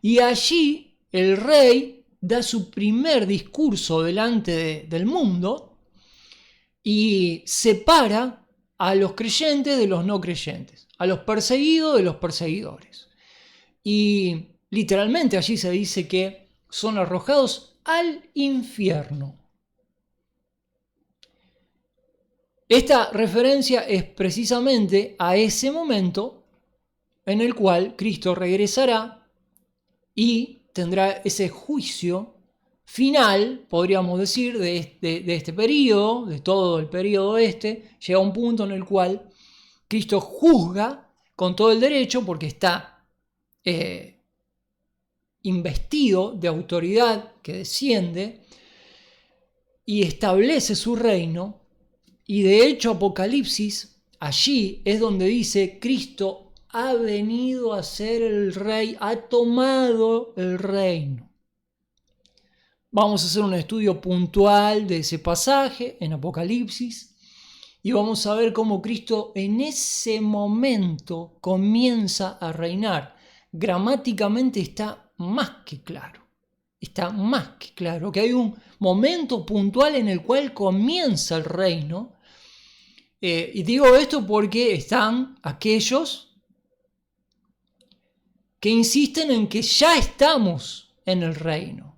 Y allí el rey da su primer discurso delante del mundo y separa a los creyentes de los no creyentes, a los perseguidos de los perseguidores. Y literalmente allí se dice que son arrojados al infierno. Esta referencia es precisamente a ese momento en el cual Cristo regresará y tendrá ese juicio final, podríamos decir, de este periodo, de todo el periodo llega un punto en el cual Cristo juzga con todo el derecho porque está investido de autoridad que desciende y establece su reino. Y de hecho Apocalipsis, allí es donde dice Cristo ha venido a ser el rey, ha tomado el reino. Vamos a hacer un estudio puntual de ese pasaje en Apocalipsis y vamos a ver cómo Cristo en ese momento comienza a reinar. Gramáticamente está más que claro. Está más que claro que hay un momento puntual en el cual comienza el reino. Y digo esto porque están aquellos que insisten en que ya estamos en el reino.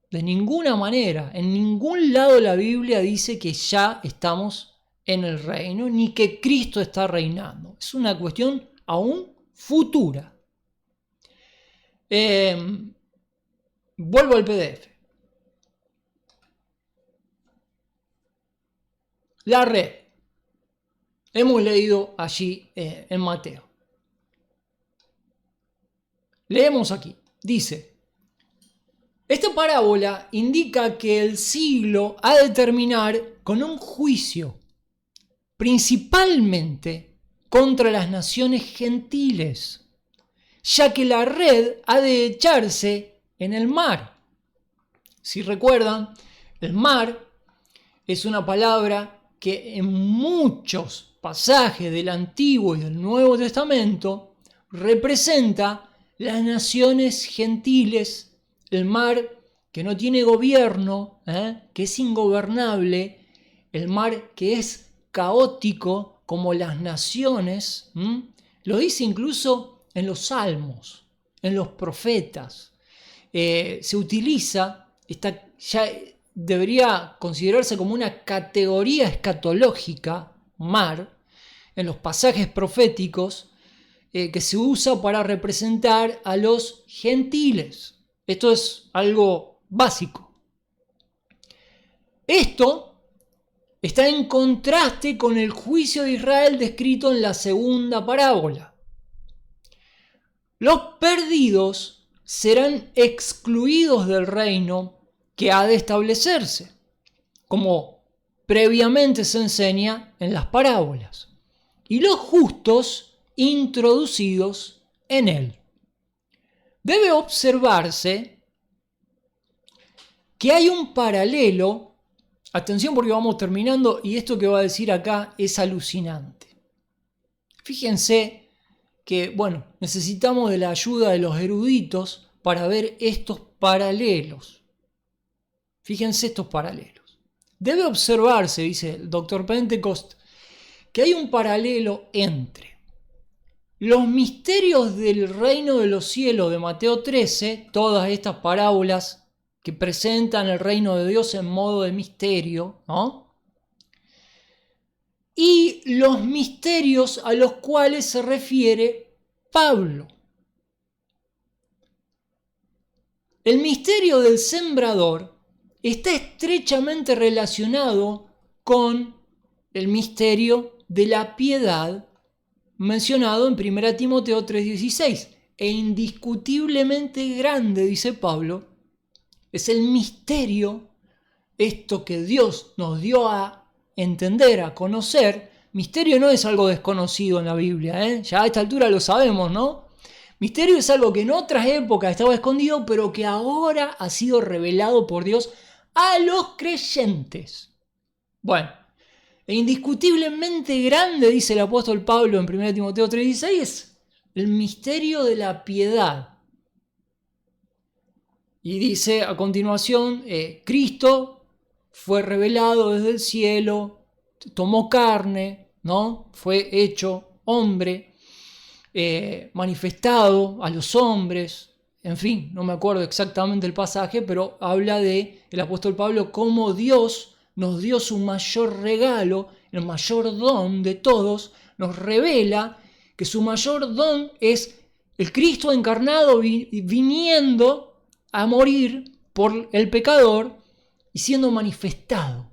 De ninguna manera, en ningún lado de la Biblia dice que ya estamos en el reino, ni que Cristo está reinando. Es una cuestión aún futura. Vuelvo al PDF. La red. Hemos leído allí en Mateo. Leemos aquí. Dice: esta parábola indica que el siglo ha de terminar con un juicio, principalmente contra las naciones gentiles, ya que la red ha de echarse en el mar. Si recuerdan, el mar es una palabra que en muchos pasajes del Antiguo y del Nuevo Testamento representa las naciones gentiles. El mar que no tiene gobierno, que es ingobernable, el mar que es caótico como las naciones, lo dice incluso en los salmos, en los profetas. Se utiliza, ya debería considerarse como una categoría escatológica, mar, en los pasajes proféticos, que se usa para representar a los gentiles. Esto es algo básico. Esto está en contraste con el juicio de Israel descrito en la segunda parábola. Los perdidos serán excluidos del reino que ha de establecerse, como previamente se enseña en las parábolas, y los justos introducidos en él. Debe observarse que hay un paralelo, atención porque vamos terminando y esto que va a decir acá es alucinante. Fíjense que, necesitamos de la ayuda de los eruditos para ver estos paralelos. Fíjense estos paralelos. Debe observarse, dice el Dr. Pentecost, que hay un paralelo entre los misterios del reino de los cielos de Mateo 13, todas estas parábolas que presentan el reino de Dios en modo de misterio, ¿no? Y los misterios a los cuales se refiere Pablo. El misterio del sembrador está estrechamente relacionado con el misterio de la piedad mencionado en 1 Timoteo 3:16, e indiscutiblemente grande, dice Pablo, es el misterio, esto que Dios nos dio a entender, a conocer. Misterio no es algo desconocido en la Biblia, ya a esta altura lo sabemos, ¿no? Misterio es algo que en otras épocas estaba escondido, pero que ahora ha sido revelado por Dios a los creyentes. Bueno, e indiscutiblemente grande, dice el apóstol Pablo en 1 Timoteo 3:16, es el misterio de la piedad. Y dice a continuación, Cristo fue revelado desde el cielo, tomó carne, ¿no? Fue hecho hombre, manifestado a los hombres. En fin, no me acuerdo exactamente el pasaje, pero habla de el apóstol Pablo cómo Dios nos dio su mayor regalo, el mayor don de todos, nos revela que su mayor don es el Cristo encarnado viniendo a morir por el pecador y siendo manifestado.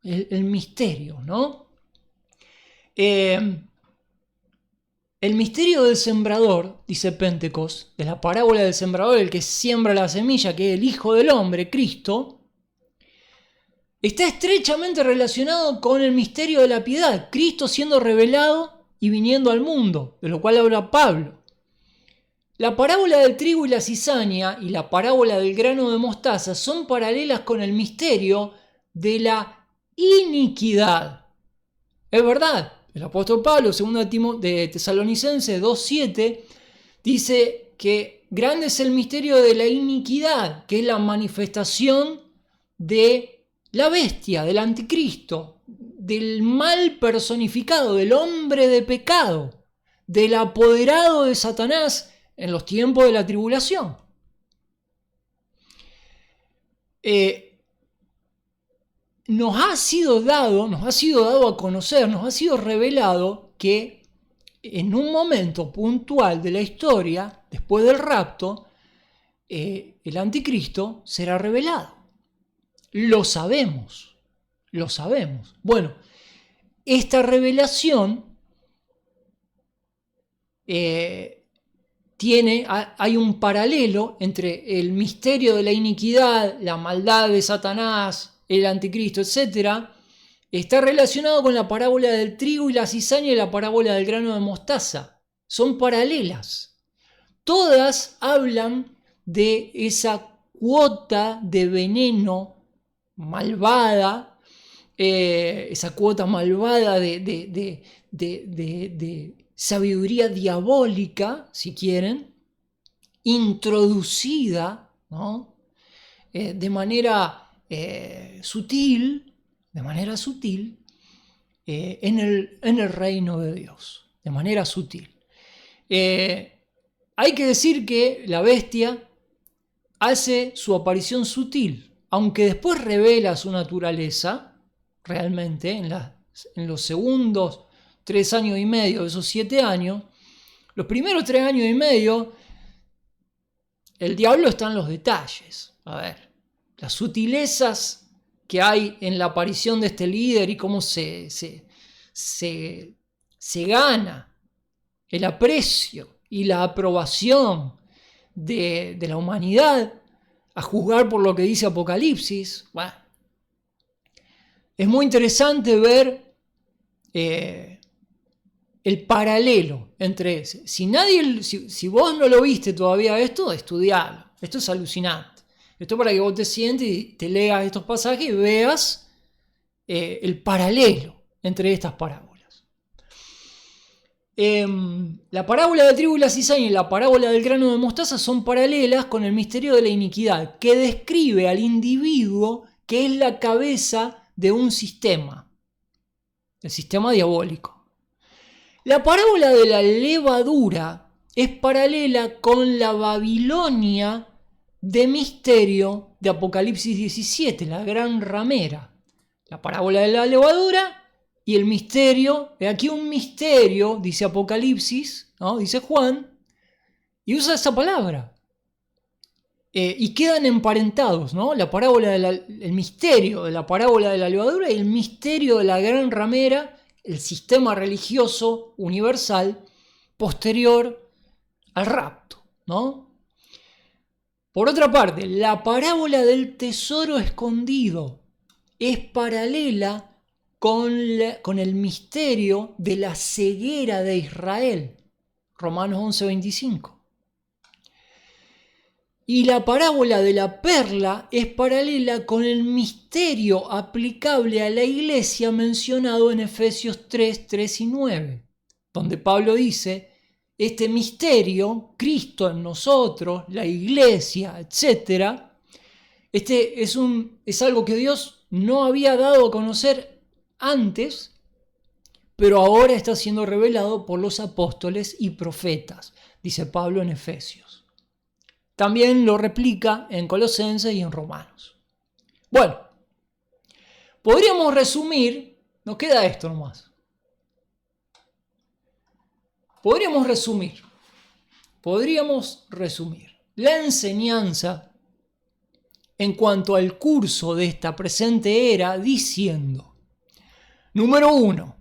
El misterio, ¿no? El misterio del sembrador, dice Pentecost, de la parábola del sembrador, el que siembra la semilla, que es el Hijo del Hombre, Cristo, está estrechamente relacionado con el misterio de la piedad, Cristo siendo revelado y viniendo al mundo, de lo cual habla Pablo. La parábola del trigo y la cizaña y la parábola del grano de mostaza son paralelas con el misterio de la iniquidad. Es verdad, el apóstol Pablo, segundo de Tesalonicenses 2:7, dice que grande es el misterio de la iniquidad, que es la manifestación de la bestia, del anticristo, del mal personificado, del hombre de pecado, del apoderado de Satanás en los tiempos de la tribulación. Nos ha sido dado a conocer, nos ha sido revelado que en un momento puntual de la historia, después del rapto, el anticristo será revelado. Lo sabemos. Bueno, esta revelación hay un paralelo entre el misterio de la iniquidad, la maldad de Satanás, el anticristo, etc. Está relacionado con la parábola del trigo y la cizaña y la parábola del grano de mostaza. Son paralelas. Todas hablan de esa cuota de veneno malvada, esa cuota malvada de sabiduría diabólica, si quieren, introducida, ¿no? de manera sutil, en el reino de Dios, de manera sutil. Hay que decir que la bestia hace su aparición sutil, aunque después revela su naturaleza, realmente, en los segundos 3 años y medio de esos 7 años, los primeros 3 años y medio, el diablo está en los detalles. A ver, las sutilezas que hay en la aparición de este líder y cómo se gana el aprecio y la aprobación de la humanidad, a juzgar por lo que dice Apocalipsis. Bueno, es muy interesante ver el paralelo entre ese. Si vos no lo viste todavía esto, estudialo. Esto es alucinante. Esto es para que vos te sientes y te leas estos pasajes y veas el paralelo entre estas parábolas. La parábola del trigo y la cizaña y la parábola del grano de mostaza son paralelas con el misterio de la iniquidad, que describe al individuo que es la cabeza de un sistema, el sistema diabólico. La parábola de la levadura es paralela con la Babilonia de misterio de Apocalipsis 17, la gran ramera. La parábola de la levadura y el misterio, de aquí un misterio, dice Apocalipsis, ¿no? Dice Juan, y usa esa palabra. Y quedan emparentados, ¿no? La parábola el misterio de la parábola de la levadura y el misterio de la gran ramera, el sistema religioso universal posterior al rapto, ¿no? Por otra parte, la parábola del tesoro escondido es paralela con el misterio de la ceguera de Israel, Romanos 11:25. Y la parábola de la perla es paralela con el misterio aplicable a la iglesia mencionado en Efesios 3 y 9, donde Pablo dice, este misterio, Cristo en nosotros, la iglesia, etc., es algo que Dios no había dado a conocer antes, pero ahora está siendo revelado por los apóstoles y profetas, dice Pablo en Efesios. También lo replica en Colosenses y en Romanos. Bueno, podríamos resumir, nos queda esto nomás. Podríamos resumir la enseñanza en cuanto al curso de esta presente era diciendo, número 1,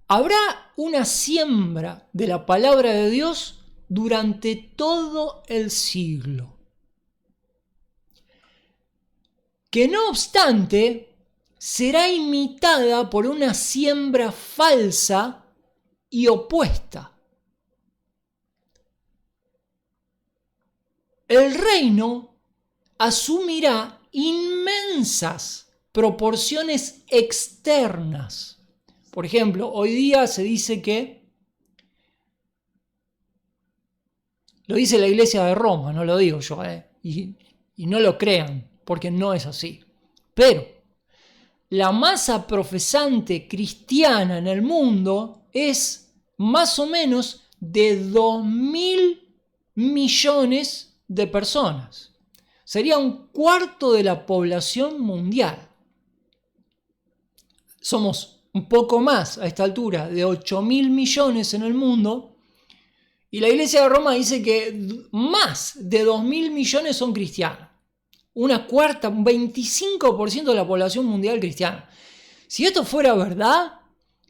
habrá una siembra de la palabra de Dios durante todo el siglo, que no obstante será imitada por una siembra falsa y opuesta. el reino asumirá inmensas proporciones externas. Por ejemplo, hoy día se dice que, lo dice la Iglesia de Roma, no lo digo yo, y no lo crean, porque no es así. Pero la masa profesante cristiana en el mundo es más o menos de 2.000 millones de personas. Sería un cuarto de la población mundial. Somos un poco más a esta altura de 8.000 millones en el mundo. Y la Iglesia de Roma dice que más de 2.000 millones son cristianos. Una cuarta, un 25% de la población mundial cristiana. Si esto fuera verdad,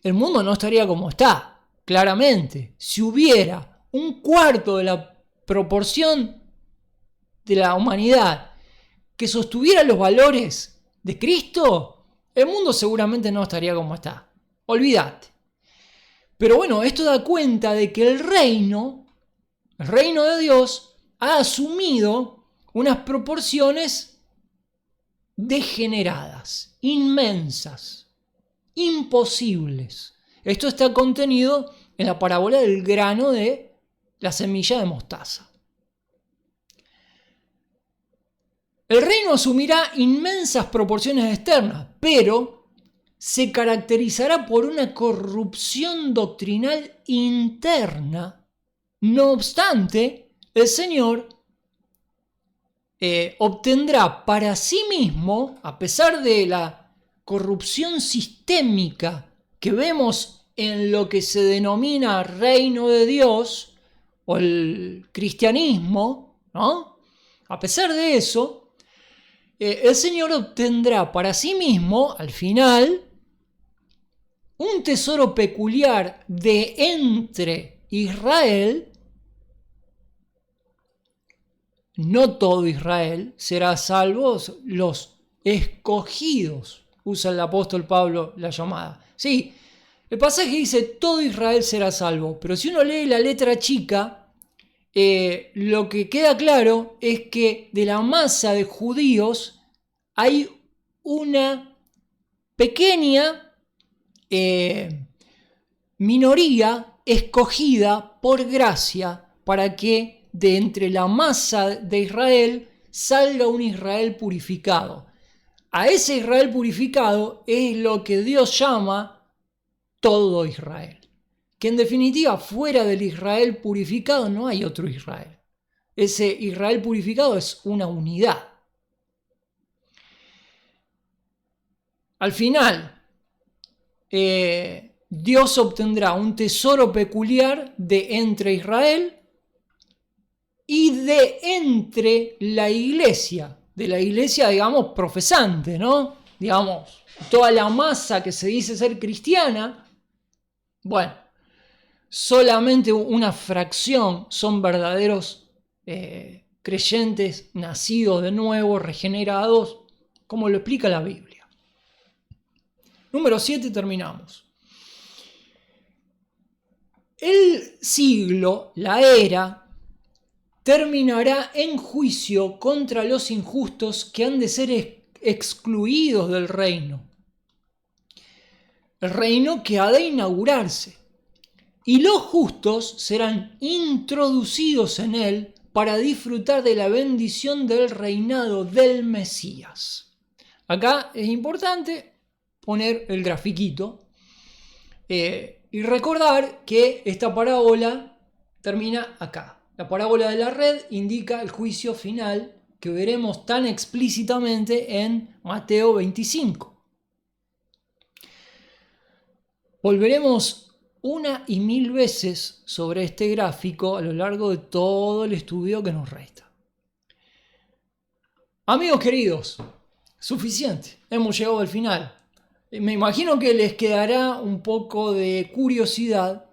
el mundo no estaría como está, claramente. Si hubiera un cuarto de la proporción de la humanidad que sostuviera los valores de Cristo, el mundo seguramente no estaría como está. Olvídate. Pero bueno, esto da cuenta de que el reino de Dios ha asumido unas proporciones degeneradas, inmensas, imposibles. Esto está contenido en la parábola del grano de la semilla de mostaza. El reino asumirá inmensas proporciones externas, pero se caracterizará por una corrupción doctrinal interna. No obstante, el Señor obtendrá para sí mismo, a pesar de la corrupción sistémica que vemos en lo que se denomina reino de Dios o el cristianismo, ¿no? A pesar de eso, el Señor obtendrá para sí mismo, al final, un tesoro peculiar de entre Israel. No todo Israel será salvo, los escogidos, usa el apóstol Pablo la llamada. Sí, el pasaje dice todo Israel será salvo, pero si uno lee la letra chica, lo que queda claro es que de la masa de judíos hay una pequeña minoría escogida por gracia para que de entre la masa de Israel salga un Israel purificado. A ese Israel purificado es lo que Dios llama todo Israel. Que en definitiva, fuera del Israel purificado no hay otro Israel. Ese Israel purificado es una unidad. Al final, Dios obtendrá un tesoro peculiar de entre Israel y de entre la iglesia, de la iglesia, digamos, profesante, ¿no? Digamos, toda la masa que se dice ser cristiana, bueno, solamente una fracción son verdaderos creyentes nacidos de nuevo, regenerados, como lo explica la Biblia. Número 7, terminamos. El siglo, la era, terminará en juicio contra los injustos que han de ser excluidos del reino. El reino que ha de inaugurarse. Y los justos serán introducidos en él para disfrutar de la bendición del reinado del Mesías. Acá es importante poner el grafiquito y recordar que esta parábola termina acá. La parábola de la red indica el juicio final que veremos tan explícitamente en Mateo 25. Volveremos una y mil veces sobre este gráfico a lo largo de todo el estudio que nos resta. Amigos queridos, suficiente, hemos llegado al final. Me imagino que les quedará un poco de curiosidad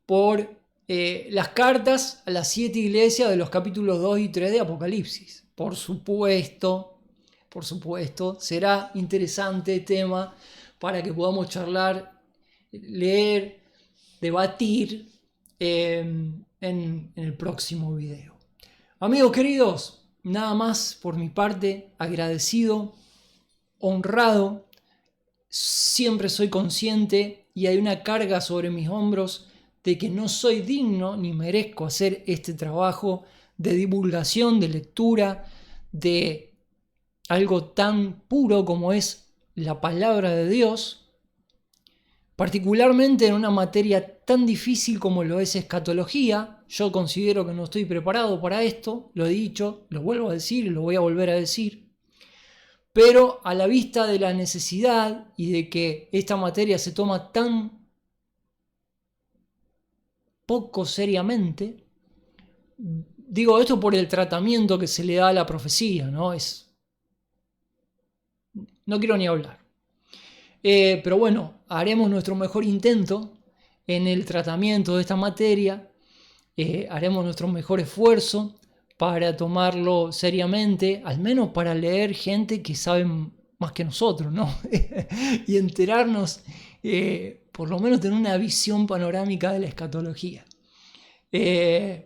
por las cartas a las 7 iglesias de los capítulos 2 y 3 de Apocalipsis. Por supuesto, será interesante tema para que podamos charlar, leer, debatir en el próximo video. Amigos queridos, nada más por mi parte, agradecido, honrado, siempre soy consciente y hay una carga sobre mis hombros de que no soy digno ni merezco hacer este trabajo de divulgación, de lectura, de algo tan puro como es la palabra de Dios, particularmente en una materia tan difícil como lo es escatología. Yo considero que no estoy preparado para esto, lo he dicho, lo vuelvo a decir y lo voy a volver a decir. Pero a la vista de la necesidad y de que esta materia se toma tan poco seriamente, digo esto por el tratamiento que se le da a la profecía, ¿no? No quiero ni hablar. Pero bueno, haremos nuestro mejor intento en el tratamiento de esta materia, haremos nuestro mejor esfuerzo para tomarlo seriamente, al menos para leer gente que sabe más que nosotros, ¿no? Y enterarnos, por lo menos tener una visión panorámica de la escatología.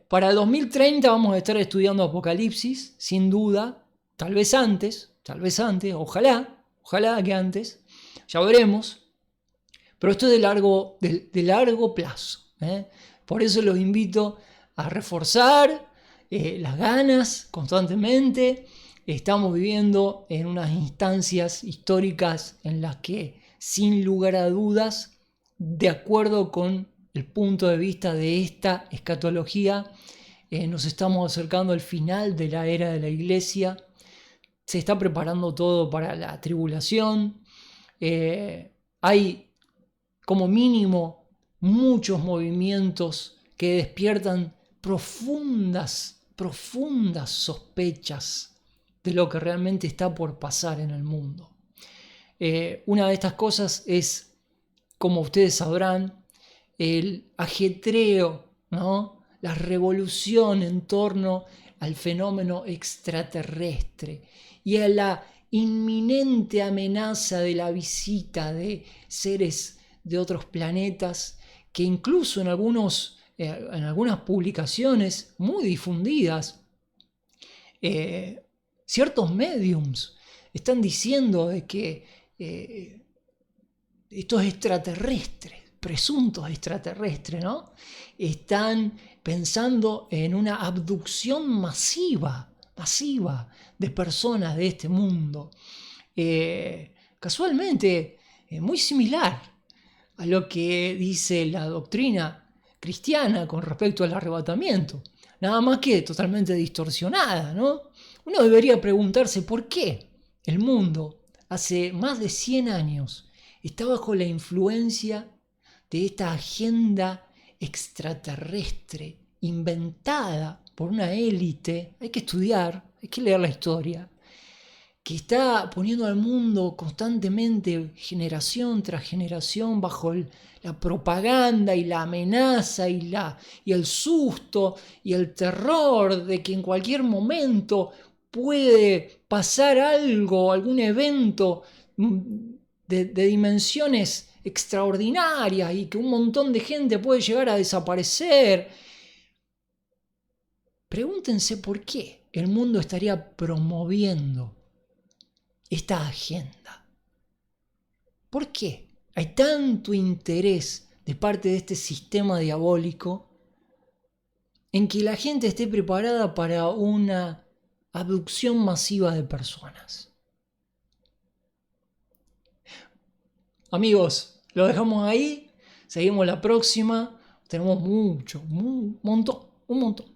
Para el 2030 vamos a estar estudiando Apocalipsis, sin duda, tal vez antes, ojalá que antes, ya veremos, pero esto es de largo plazo. Por eso los invito a reforzar las ganas constantemente. Estamos viviendo en unas instancias históricas en las que, sin lugar a dudas, de acuerdo con el punto de vista de esta escatología, nos estamos acercando al final de la era de la iglesia. Se está preparando todo para la tribulación. Hay como mínimo muchos movimientos que despiertan profundas sospechas de lo que realmente está por pasar en el mundo. Una de estas cosas es, como ustedes sabrán, el ajetreo, ¿no? La revolución en torno al fenómeno extraterrestre y a la inminente amenaza de la visita de seres de otros planetas que incluso en algunas publicaciones muy difundidas, ciertos mediums están diciendo de que estos extraterrestres, presuntos extraterrestres, ¿no? Están pensando en una abducción masiva de personas de este mundo. Casualmente, muy similar a lo que dice la doctrina cristiana con respecto al arrebatamiento. Nada más que totalmente distorsionada, ¿no? Uno debería preguntarse por qué el mundo hace más de 100 años está bajo la influencia de esta agenda extraterrestre inventada por una élite. Hay que estudiar, hay que leer la historia, que está poniendo al mundo constantemente, generación tras generación, bajo la propaganda y la amenaza y el susto y el terror de que en cualquier momento puede pasar algo, algún evento de dimensiones extraordinarias y que un montón de gente puede llegar a desaparecer. Pregúntense por qué el mundo estaría promoviendo esta agenda. ¿Por qué hay tanto interés de parte de este sistema diabólico en que la gente esté preparada para una abducción masiva de personas? Amigos, lo dejamos ahí, seguimos la próxima, tenemos un montón.